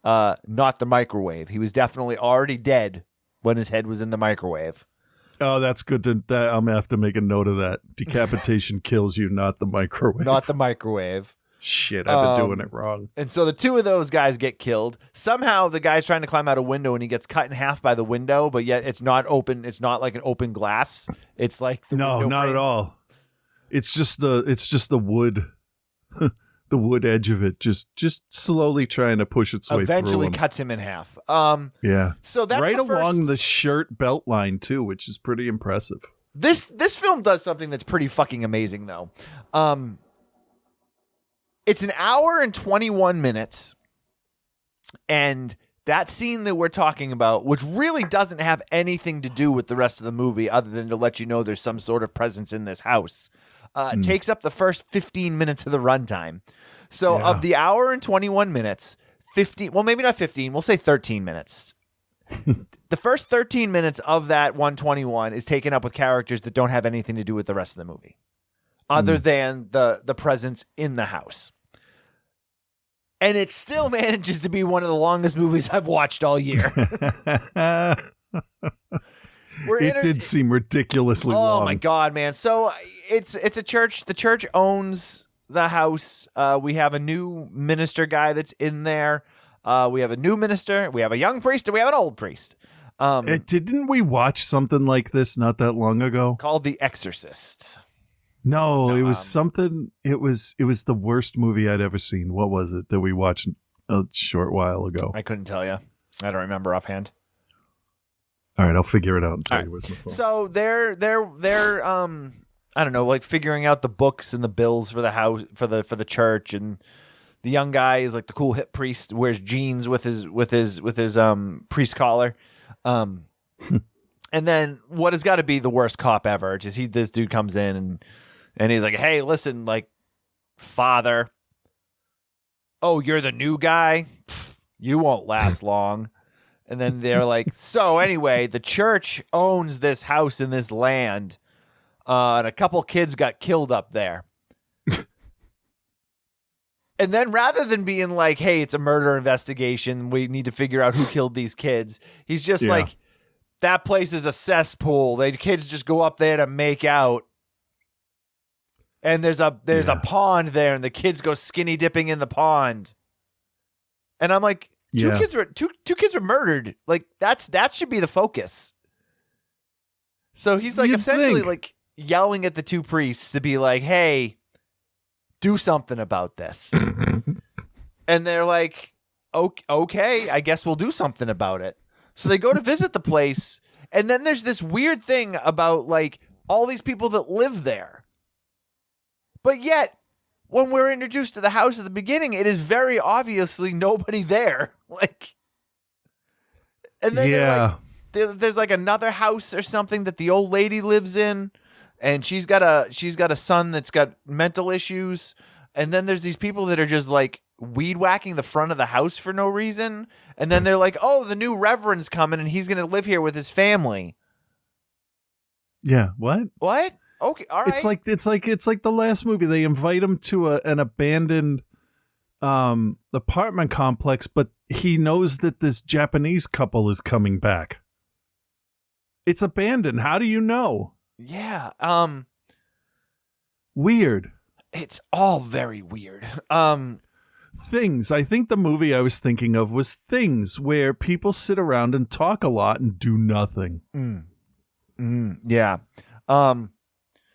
not the microwave. He was definitely already dead when his head was in the microwave. Oh, that's good. I'm going to have to make a note of that. Decapitation kills you, not the microwave. Not the microwave. Shit, I've been doing it wrong. And so the two of those guys get killed. Somehow the guy's trying to climb out a window and he gets cut in half by the window, but yet it's not open. It's not like an open glass. It's like the No, window not frame. at all. It's just the wood, the wood edge of it, just slowly trying to push its way Eventually through. cuts him in half. Yeah. So that's right the along first... the shirt belt line too, which is pretty impressive. This film does something that's pretty fucking amazing though. It's an hour and 21 minutes, and that scene that we're talking about, which really doesn't have anything to do with the rest of the movie other than to let you know there's some sort of presence in this house, takes up the first 15 minutes of the runtime. So Yeah. of the hour and 21 minutes, 15, well, maybe not 15, we'll say 13 minutes. The first 13 minutes of that 121 is taken up with characters that don't have anything to do with the rest of the movie, other than the presence in the house. And it still manages to be one of the longest movies I've watched all year. It did seem ridiculously long. Oh my God, man. So it's a church. The church owns the house. We have a new minister guy that's in there. We have a new minister. We have a young priest, and we have an old priest. Didn't we watch something like this not that long ago? Called The Exorcist. No, it was something. It was the worst movie I'd ever seen. What was it that we watched a short while ago? I couldn't tell you. I don't remember offhand. All right, I'll figure it out and tell you where's my phone. So they're I don't know, like figuring out the books and the bills for the house for the church, and the young guy is like the cool hip priest, wears jeans with his priest collar. And then what has got to be the worst cop ever? Just this dude comes in and he's like, "Hey, listen, like, Father. Oh, you're the new guy? Pff, you won't last long." And then they're like, "So anyway, the church owns this house and this land, and a couple kids got killed up there." And then rather than being like, "Hey, it's a murder investigation, we need to figure out who killed these kids," he's just like, "That place is a cesspool. The kids just go up there to make out. And there's a pond there, and the kids go skinny dipping in the pond." And I'm like, two kids were murdered. Like that should be the focus. So he's like essentially like yelling at the two priests to be like, "Hey, do something about this." And they're like, "Okay, I guess we'll do something about it." So they go to visit the place, and then there's this weird thing about like all these people that live there. But yet, when we're introduced to the house at the beginning, it is very obviously nobody there. Like, and then there's like another house or something that the old lady lives in, and she's got a son that's got mental issues. And then there's these people that are just like weed whacking the front of the house for no reason. And then they're like, "Oh, the new reverend's coming, and he's gonna live here with his family." Yeah. What? Okay, all right. It's like the last movie. They invite him to an abandoned apartment complex, but he knows that this Japanese couple is coming back. It's abandoned. How do you know? Yeah. Weird. It's all very weird. Things. I think the movie I was thinking of was Things, where people sit around and talk a lot and do nothing. Yeah.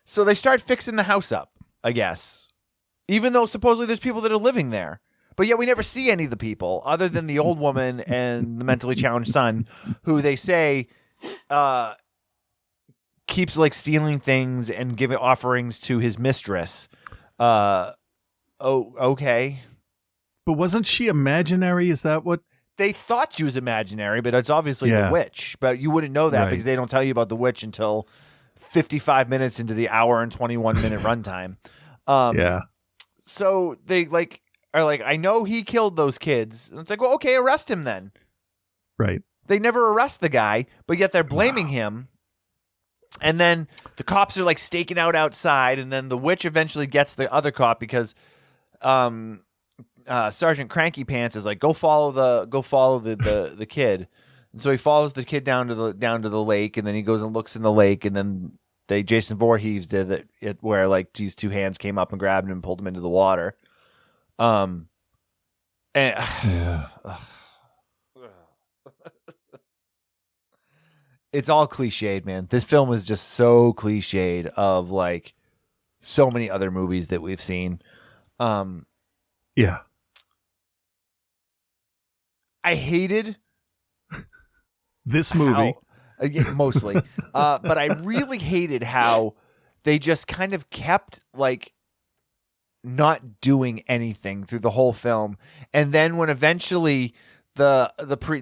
So they start fixing the house up, I guess. Even though supposedly there's people that are living there. But yet we never see any of the people other than the old woman and the mentally challenged son, who they say keeps like stealing things and giving offerings to his mistress. Okay. But wasn't she imaginary? Is that what? They thought she was imaginary, but it's obviously the witch. But you wouldn't know that because they don't tell you about the witch until 55 minutes into the hour and 21 minute runtime. So they are like, "I know he killed those kids." And it's like, well, okay, arrest him then. Right. They never arrest the guy, but yet they're blaming him. And then the cops are like staking out outside, and then the witch eventually gets the other cop because Sergeant Cranky Pants is like, go follow the kid. And so he follows the kid down to the lake, and then he goes and looks in the lake, and then Jason Voorhees did it where like these two hands came up and grabbed him and pulled him into the water. It's all cliched, man. This film is just so cliched of like so many other movies that we've seen. Yeah. I hated this movie. Mostly. But I really hated how they just kind of kept like not doing anything through the whole film. And then when eventually the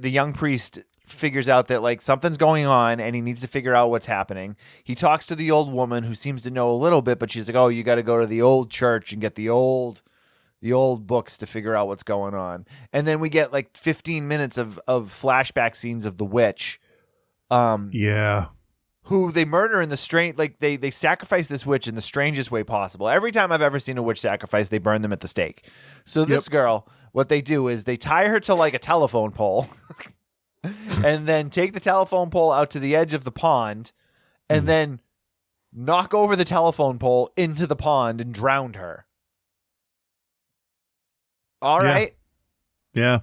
young priest figures out that like something's going on and he needs to figure out what's happening. He talks to the old woman who seems to know a little bit, but she's like, "Oh, you got to go to the old church and get the old books to figure out what's going on." And then we get like 15 minutes of flashback scenes of the witch. Who they murder in the strange, like they sacrifice this witch in the strangest way possible. Every time I've ever seen a witch sacrifice, they burn them at the stake. So this girl, what they do is they tie her to like a telephone pole and then take the telephone pole out to the edge of the pond and then knock over the telephone pole into the pond and drown her. All right. Yeah.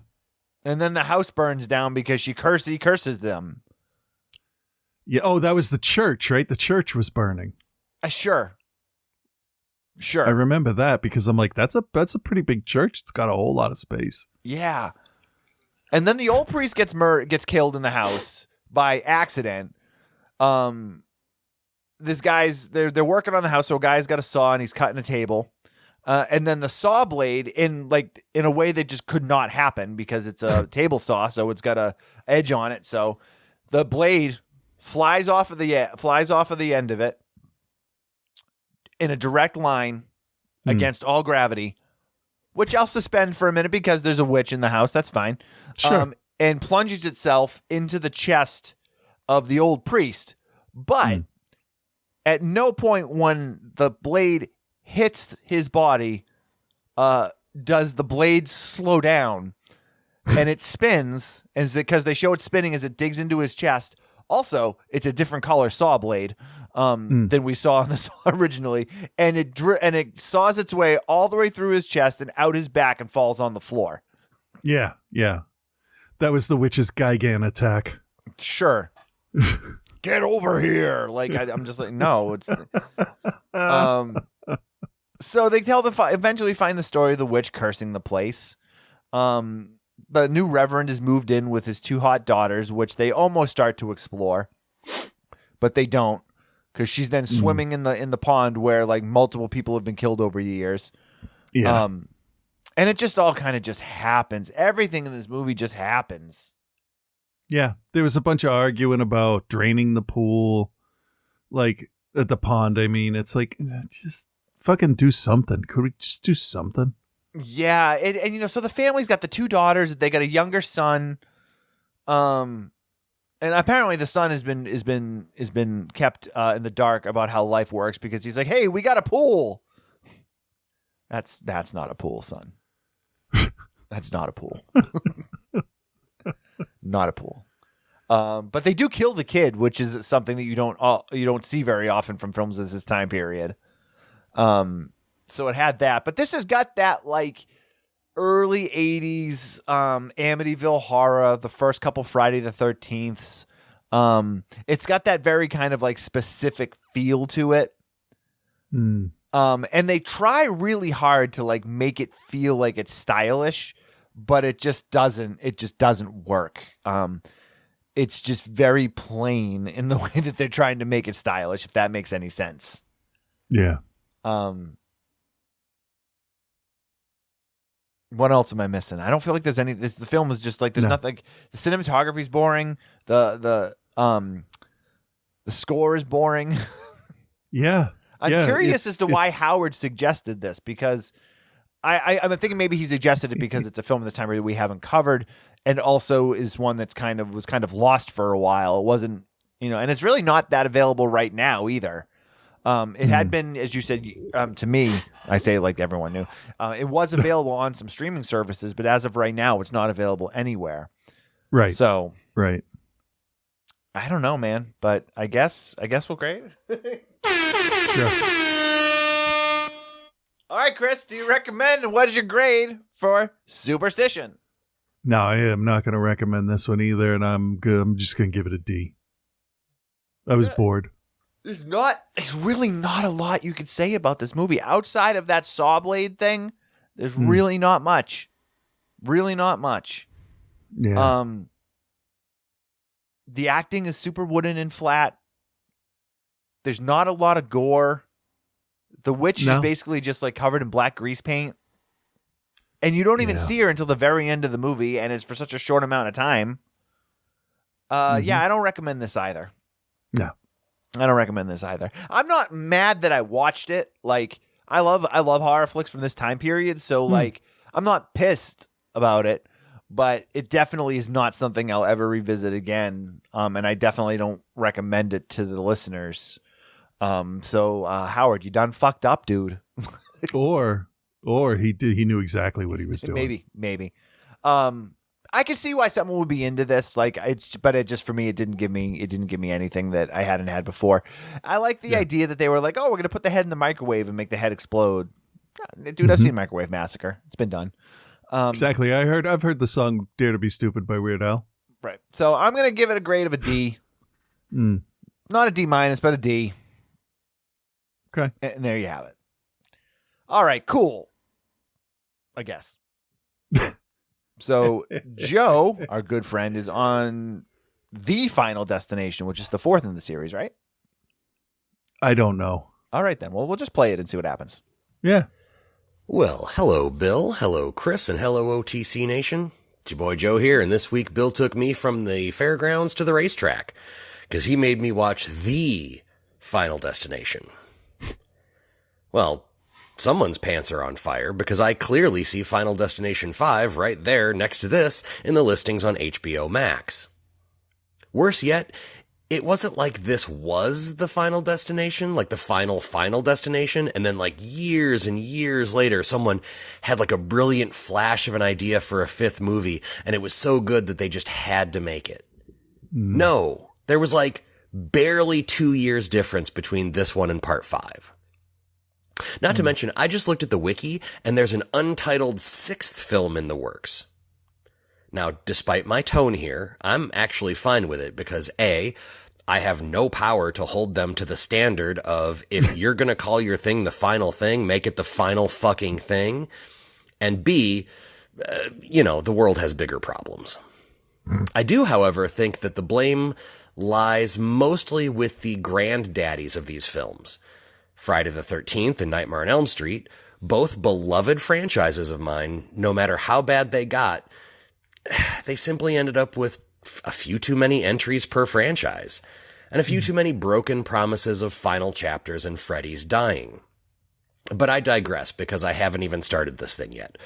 And then the house burns down because he curses them. Yeah. Oh, that was the church, right? The church was burning. Sure. I remember that because I'm like, that's a pretty big church. It's got a whole lot of space. Yeah. And then the old priest gets killed in the house by accident. This guy's they're working on the house, so a guy's got a saw and he's cutting a table. And then the saw blade in a way that just could not happen because it's a table saw, so it's got a edge on it. So the blade flies off of the end of it in a direct line against all gravity, which I'll suspend for a minute because there's a witch in the house. That's fine. Sure. And plunges itself into the chest of the old priest. But at no point when the blade hits his body does the blade slow down, and it spins, and because they show it spinning as it digs into his chest. Also, it's a different color saw blade than we saw in the saw originally, and it saws its way all the way through his chest and out his back and falls on the floor. Yeah. That was the witch's Gigan attack. Sure. Get over here! Like I'm just like, no, it's. So they eventually find the story of the witch cursing the place. The new reverend is moved in with his two hot daughters, which they almost start to explore, but they don't, because she's then swimming in the pond where like multiple people have been killed over the years. Yeah. And it just all kind of just happens. Everything in this movie just happens. Yeah. There was a bunch of arguing about draining the pool, like at the pond. I mean, it's like, just fucking do something. Could we just do something? Yeah, and so the family's got the two daughters. They got a younger son, and apparently the son has been kept in the dark about how life works because he's like, "Hey, we got a pool." That's not a pool, son. That's not a pool. Not a pool. But they do kill the kid, which is something that you don't see very often from films of this time period. So it had that, but this has got that like early 80s Amityville horror, the first couple Friday the 13th. It's got that very kind of like specific feel to it. And they try really hard to like make it feel like it's stylish, but it just doesn't work. It's just very plain in the way that they're trying to make it stylish, if that makes any sense. Yeah. What else am I missing? I don't feel like there's any. The film is just like there's nothing. Like, the cinematography's boring. The score is boring. Yeah, I'm curious as to why Howard suggested this, because I'm thinking maybe he suggested it because it's a film this time that we haven't covered, and also is one that's was kind of lost for a while. It wasn't, and it's really not that available right now either. It had been, as you said, to me, I say it like everyone knew, it was available on some streaming services, but as of right now, it's not available anywhere. Right. So, right. I don't know, man, but I guess we'll grade. Sure. All right, Chris, do you recommend, and what is your grade for Superstition? No, I am not going to recommend this one either, and I'm just going to give it a D. I was bored. There's really not a lot you could say about this movie outside of that saw blade thing. There's really not much. Really not much. Yeah. The acting is super wooden and flat. There's not a lot of gore. The witch is basically just like covered in black grease paint. And you don't even see her until the very end of the movie, and it's for such a short amount of time. Yeah, I don't recommend this either. No. I don't recommend this either. I'm not mad that I watched it. Like, I love horror flicks from this time period, so like I'm not pissed about it, but it definitely is not something I'll ever revisit again. And I definitely don't recommend it to the listeners. So Howard, you done fucked up, dude. or he knew exactly what he was doing. Maybe. I can see why someone would be into this. Like, for me, it didn't give me anything that I hadn't had before. I like the idea that they were like, oh, we're gonna put the head in the microwave and make the head explode. Dude, I've seen Microwave Massacre. It's been done. Exactly. I've heard the song "Dare to Be Stupid" by Weird Al. Right. So I'm gonna give it a grade of a D. Not a D minus, but a D. Okay. And there you have it. All right. Cool. I guess. So Joe, our good friend, is on the Final Destination, which is the 4th in the series, right? I don't know. All right, then. Well, we'll just play it and see what happens. Yeah. Well, hello, Bill. Hello, Chris. And hello, OTC Nation. It's your boy Joe here. And this week, Bill took me from the fairgrounds to the racetrack because he made me watch the Final Destination. Well, someone's pants are on fire because I clearly see Final Destination 5 right there next to this in the listings on HBO Max. Worse yet, it wasn't like this was the Final Destination, like the final destination, and then like years and years later, someone had like a brilliant flash of an idea for a 5th movie, and it was so good that they just had to make it. No, there was like barely 2 years difference between this one and Part 5. Not to mention, I just looked at the wiki, and there's an untitled 6th film in the works. Now, despite my tone here, I'm actually fine with it because A, I have no power to hold them to the standard of if you're going to call your thing the final thing, make it the final fucking thing. And B, the world has bigger problems. I do, however, think that the blame lies mostly with the granddaddies of these films. Friday the 13th and Nightmare on Elm Street, both beloved franchises of mine, no matter how bad they got, they simply ended up with a few too many entries per franchise, and a few too many broken promises of final chapters and Freddy's dying. But I digress because I haven't even started this thing yet.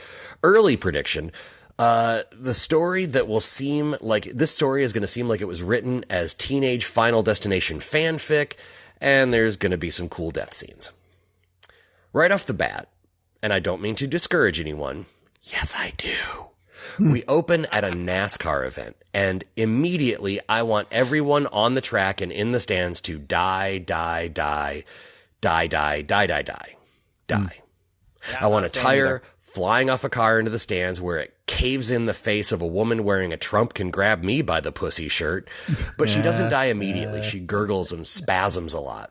Early prediction, the story that will seem like, this story is going to seem like it was written as teenage Final Destination fanfic, and there's going to be some cool death scenes. Right off the bat, and I don't mean to discourage anyone, yes I do. We open at a NASCAR event, and immediately I want everyone on the track and in the stands to die. I want a tire flying off a car into the stands where it caves in the face of a woman wearing a Trump can grab me by the pussy shirt, but she doesn't die immediately. She gurgles and spasms a lot.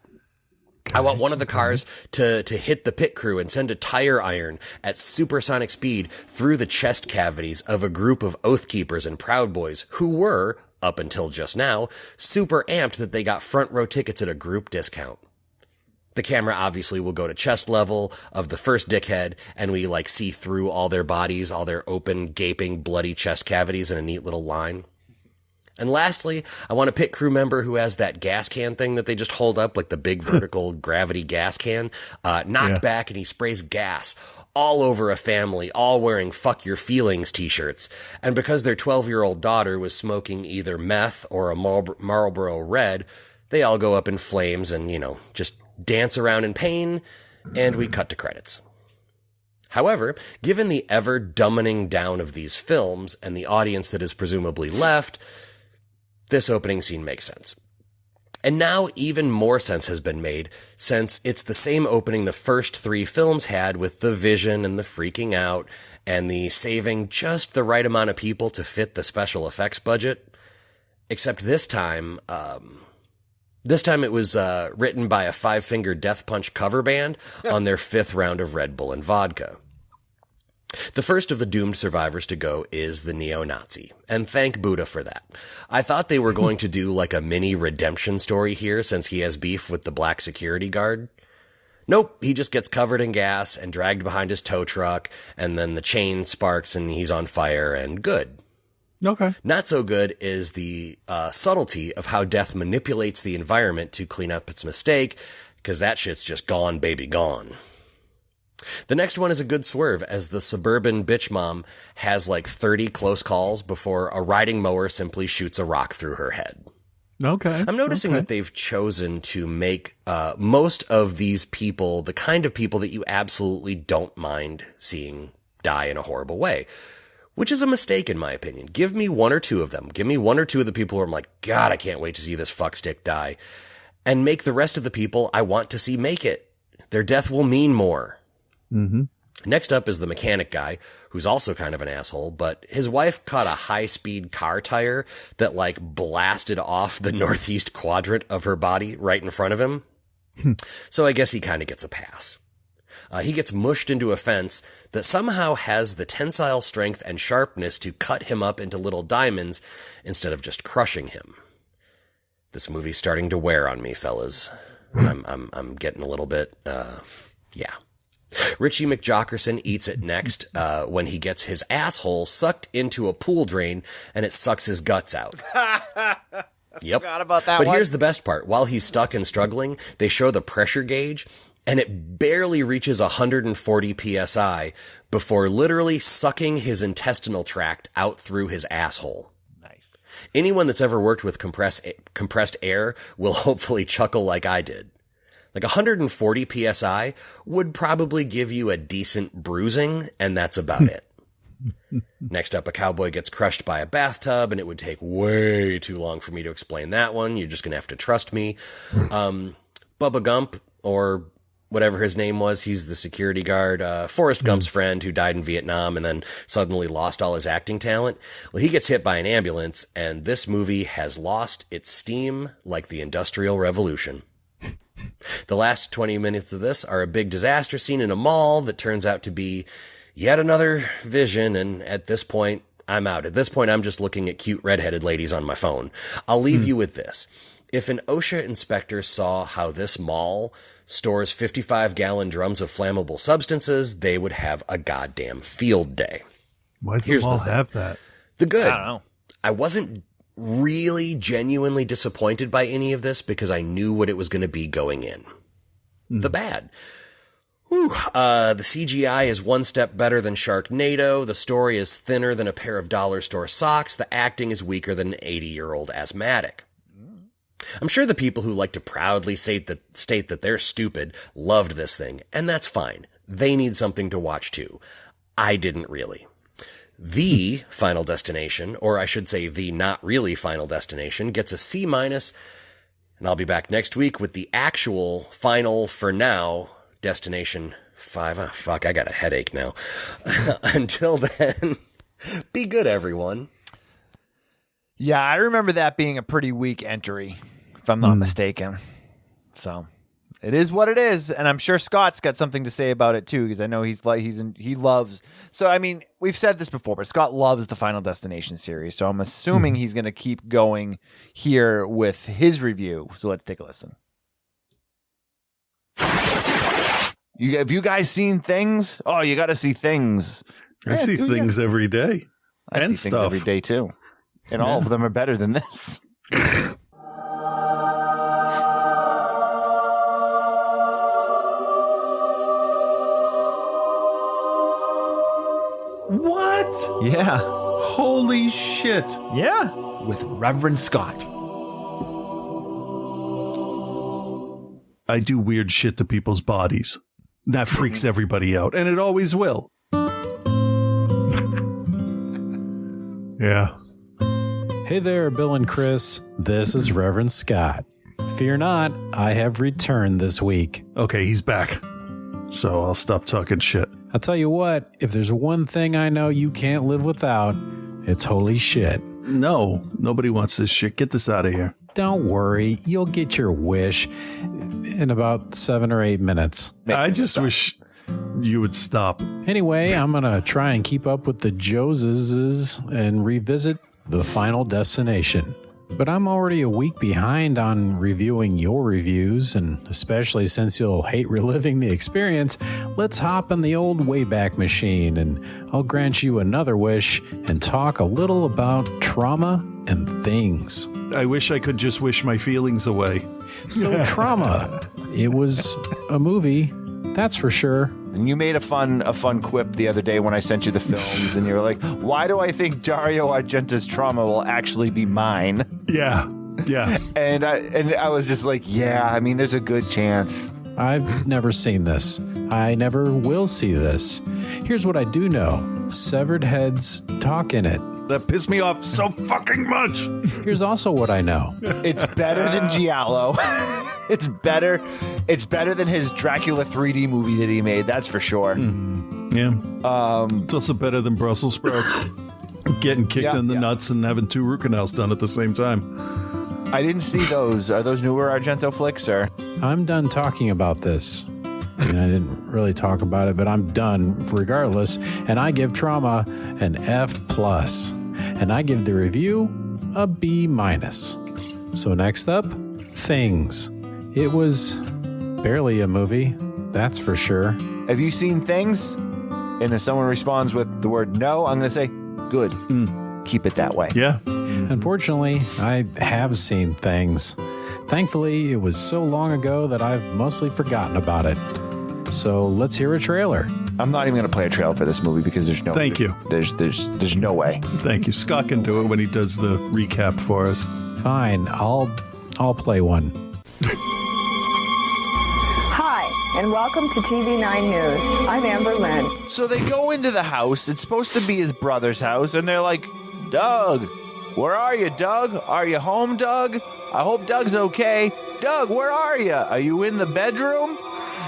I want one of the cars to hit the pit crew and send a tire iron at supersonic speed through the chest cavities of a group of Oath Keepers and Proud Boys who were, up until just now, super amped that they got front row tickets at a group discount. The camera obviously will go to chest level of the first dickhead, and we see through all their bodies, all their open, gaping, bloody chest cavities in a neat little line. And lastly, I want a pit crew member who has that gas can thing that they just hold up, like the big vertical gravity gas can, knocked back, and he sprays gas all over a family, all wearing Fuck Your Feelings t-shirts. And because their 12-year-old daughter was smoking either meth or a Marlboro Red, they all go up in flames and, just dance around in pain, and we cut to credits. However, given the ever dumbing down of these films and the audience that is presumably left, this opening scene makes sense. And now even more sense has been made since it's the same opening the first 3 films had, with the vision and the freaking out and the saving just the right amount of people to fit the special effects budget. Except this time it was written by a Five Finger Death Punch cover band on their 5th round of Red Bull and vodka. The first of the doomed survivors to go is the neo-Nazi, and thank Buddha for that. I thought they were going to do a mini redemption story here since he has beef with the black security guard. Nope, he just gets covered in gas and dragged behind his tow truck, and then the chain sparks and he's on fire, and good. Okay. Not so good is the subtlety of how death manipulates the environment to clean up its mistake, because that shit's just gone, baby, gone. The next one is a good swerve, as the suburban bitch mom has like 30 close calls before a riding mower simply shoots a rock through her head. Okay. I'm noticing that they've chosen to make most of these people the kind of people that you absolutely don't mind seeing die in a horrible way, which is a mistake in my opinion. Give me one or two of them. Give me one or two of the people who I'm like, God, I can't wait to see this fuckstick die. And make the rest of the people I want to see make it. Their death will mean more. Mm-hmm. Next up is the mechanic guy, who's also kind of an asshole, but his wife caught a high-speed car tire that, like, blasted off the northeast quadrant of her body right in front of him. So I guess he kind of gets a pass. He gets mushed into a fence that somehow has the tensile strength and sharpness to cut him up into little diamonds instead of just crushing him. This movie's starting to wear on me, fellas. I'm getting a little bit, yeah. Richie McJockerson eats it next when he gets his asshole sucked into a pool drain and it sucks his guts out. Yep. Forgot about that But one. here's the best part. While he's stuck and struggling, they show the pressure gauge and it barely reaches 140 psi before literally sucking his intestinal tract out through his asshole. Nice. Anyone that's ever worked with compressed air will hopefully chuckle like I did. Like 140 psi would probably give you a decent bruising, and that's about it. Next up, a cowboy gets crushed by a bathtub, and it would take way too long for me to explain that one. You're just going to have to trust me. Bubba Gump, or whatever his name was, he's the security guard, Forrest Gump's friend who died in Vietnam and then suddenly lost all his acting talent. Well, he gets hit by an ambulance, and this movie has lost its steam like the Industrial Revolution. The last 20 minutes of this are a big disaster scene in a mall that turns out to be yet another vision, and at this point, I'm out. At this point, I'm just looking at cute redheaded ladies on my phone. I'll leave you with this. If an OSHA inspector saw how this mall stores 55-gallon drums of flammable substances, they would have a goddamn field day. Why does Here's the mall the thing. have that? The good. I don't know. I wasn't really genuinely disappointed by any of this because I knew what it was going to be going in. The bad. Whew. The CGI is one step better than Sharknado. The story is thinner than a pair of dollar store socks. The acting is weaker than an 80-year-old asthmatic. I'm sure the people who like to proudly state that they're stupid loved this thing, and that's fine. They need something to watch too. I didn't really. The Final Destination, or I should say the not really Final Destination, gets a C-, and I'll be back next week with the actual final, for now, Destination 5. Ah, fuck, I got a headache now. Until then, be good, everyone. Yeah, I remember that being a pretty weak entry, if I'm not mistaken. So it is what it is, and I'm sure Scott's got something to say about it too, because I know he loves. So I mean, we've said this before, but Scott loves the Final Destination series, so I'm assuming he's going to keep going here with his review. So let's take a listen. Have you guys seen Things? Oh, you got to see Things. I see things every day. I and see stuff. Things every day too, and all of them are better than this. What? Yeah. Holy shit. Yeah. With Reverend Scott. I do weird shit to people's bodies. That freaks everybody out, and it always will. Yeah. Hey there, Bill and Chris. This is Reverend Scott. Fear not, I have returned this week. Okay, he's back. So I'll stop talking shit. I'll tell you what, if there's one thing I know you can't live without, it's holy shit. No, nobody wants this shit. Get this out of here. Don't worry, you'll get your wish in about 7 or 8 minutes. I just wish you would stop. Anyway, I'm going to try and keep up with the Joseses and revisit the Final Destination. but I'm already a week behind on reviewing your reviews, and especially since you'll hate reliving the experience, let's hop in the old Wayback Machine and I'll grant you another wish and talk a little about trauma and things. I wish I could just wish my feelings away. So Trauma, it was a movie, that's for sure. And you made a fun quip the other day when I sent you the films, and you were like, "Why do I think Dario Argento's Trauma will actually be mine?" Yeah. And I was just like, "Yeah, I mean, there's a good chance." I've never seen this. I never will see this. Here's what I do know. Severed heads talk in it. That pissed me off so fucking much. Here's also what I know. It's better than Giallo. It's better than his Dracula 3D movie that he made. That's for sure. Yeah. It's also better than Brussels sprouts. Getting kicked in the nuts and having 2 root canals done at the same time. I didn't see those. Are those newer Argento flicks, or? I'm done talking about this. I mean, I didn't really talk about it, but I'm done regardless. And I give Trauma an F+. And I give the review a B-. So next up, Things. It was barely a movie, that's for sure. Have you seen Things? And if someone responds with the word no, I'm going to say, good. Keep it that way. Yeah. Unfortunately, I have seen Things. Thankfully, it was so long ago that I've mostly forgotten about it. So let's hear a trailer. I'm not even going to play a trailer for this movie because there's no. Thank you. There's no way. Thank you. Scott can do it when he does the recap for us. Fine, I'll play one. Hi, and welcome to TV9 News. I'm Amber Lynn. So they go into the house. It's supposed to be his brother's house, and they're like, "Doug, where are you, Doug? Are you home, Doug? I hope Doug's okay. Doug, where are you? Are you in the bedroom?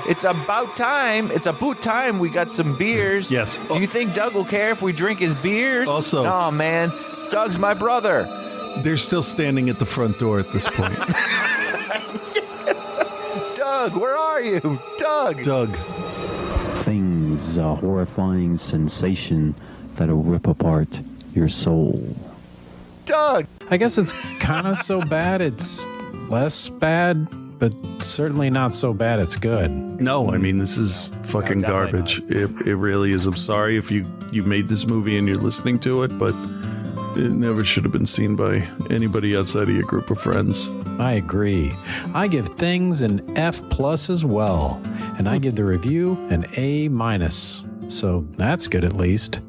It's about time. It's about time we got some beers." Yes. Do you think Doug will care if we drink his beers? Also- no, man. Doug's my brother. They're still standing at the front door at this point. Doug, where are you? Doug. Things, a horrifying sensation that'll rip apart your soul. Doug. I guess it's kind of so bad it's less bad, but certainly not so bad it's good. No, I mean, this is fucking garbage. It really is. I'm sorry if you made this movie and you're listening to it, but it never should have been seen by anybody outside of your group of friends. I agree. I give Things an F+ as well, and I give the review an A-. So that's good at least.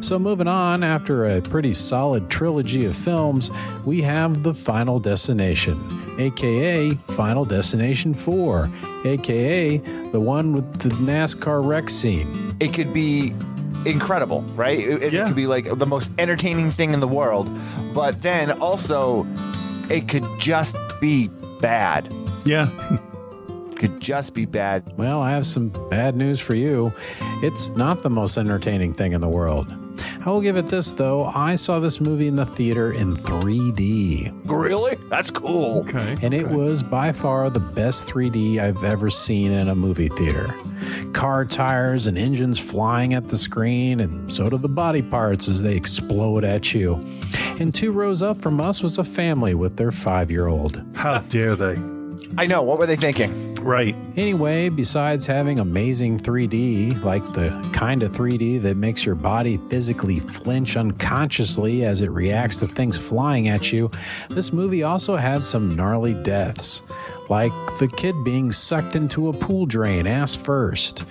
So moving on, after a pretty solid trilogy of films, we have The Final Destination, aka Final Destination 4, aka the one with the NASCAR wreck scene. It could be incredible, right? It could be like the most entertaining thing in the world, but then also it could just be bad. Yeah. Could just be bad. Well, I have some bad news for you. It's not the most entertaining thing in the world. I will give it this, though. I saw this movie in the theater in 3D. Really? That's cool. Okay. And it was by far the best 3D I've ever seen in a movie theater. Car tires and engines flying at the screen, and so do the body parts as they explode at you. And 2 rows up from us was a family with their 5-year-old. How dare they? I know. What were they thinking? Right. Anyway, besides having amazing 3D, like the kind of 3D that makes your body physically flinch unconsciously as it reacts to things flying at you, this movie also had some gnarly deaths, like the kid being sucked into a pool drain ass first,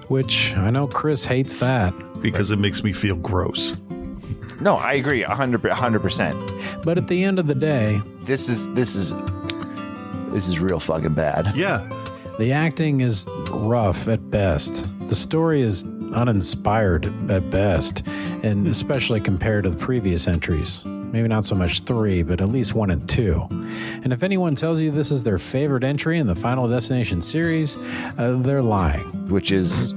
which I know Chris hates that. Because it makes me feel gross. No, I agree 100%. But at the end of the day, This is real fucking bad. Yeah. the acting is rough at best. The story is uninspired at best, and especially compared to the previous entries. Maybe not so much 3, but at least 1 and 2. And if anyone tells you this is their favorite entry in the Final Destination series, they're lying. Which is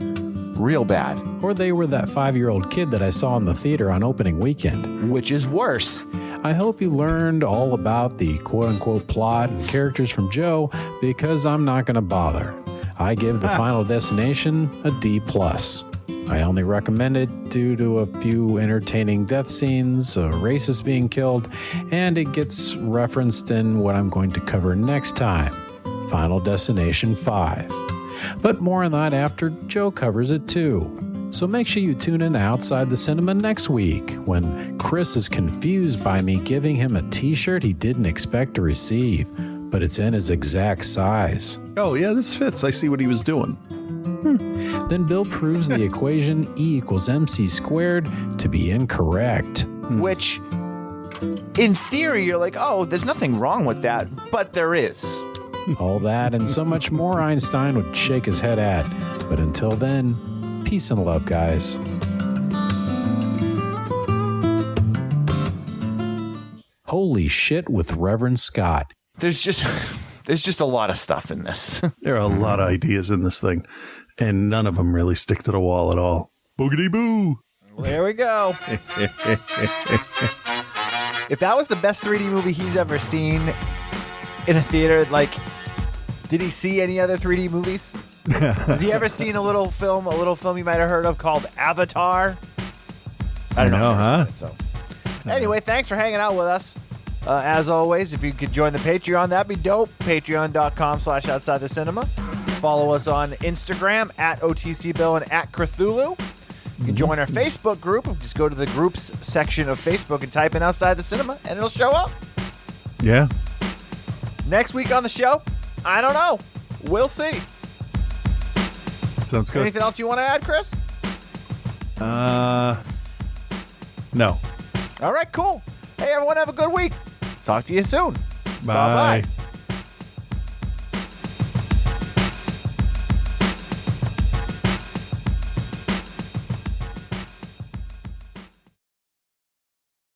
real bad. Or they were that 5-year-old kid that I saw in the theater on opening weekend. Which is worse. I hope you learned all about the quote-unquote plot and characters from Joe, because I'm not going to bother. I give the Final Destination a D+. I only recommend it due to a few entertaining death scenes, a racist being killed, and it gets referenced in what I'm going to cover next time, Final Destination 5. But more on that after Joe covers it too. So make sure you tune in to Outside the Cinema next week when Chris is confused by me giving him a t-shirt he didn't expect to receive, but it's in his exact size. Oh, yeah, this fits. I see what he was doing. Then Bill proves the equation E = MC squared to be incorrect. Which, in theory, you're like, oh, there's nothing wrong with that, but there is. All that and so much more Einstein would shake his head at. But until then, peace and love, guys. Holy shit with Reverend Scott. There's just a lot of stuff in this. There are a lot of ideas in this thing, and none of them really stick to the wall at all. Boogity boo! There we go. If that was the best 3D movie he's ever seen in a theater, like, did he see any other 3D movies? Has he ever seen a little film you might have heard of called Avatar? I don't know, huh? So, anyway, thanks for hanging out with us. As always, if you could join the Patreon, that'd be dope. Patreon.com/OutsideTheCinema. Follow us on Instagram at OTCBill and at Cthulhu. You can join our Facebook group. Just go to the groups section of Facebook and type in Outside the Cinema, and it'll show up. Yeah. Next week on the show, I don't know. We'll see. Sounds good. Anything else you want to add, Chris? No. All right, cool. Hey, everyone, have a good week. Talk to you soon. Bye. Bye-bye.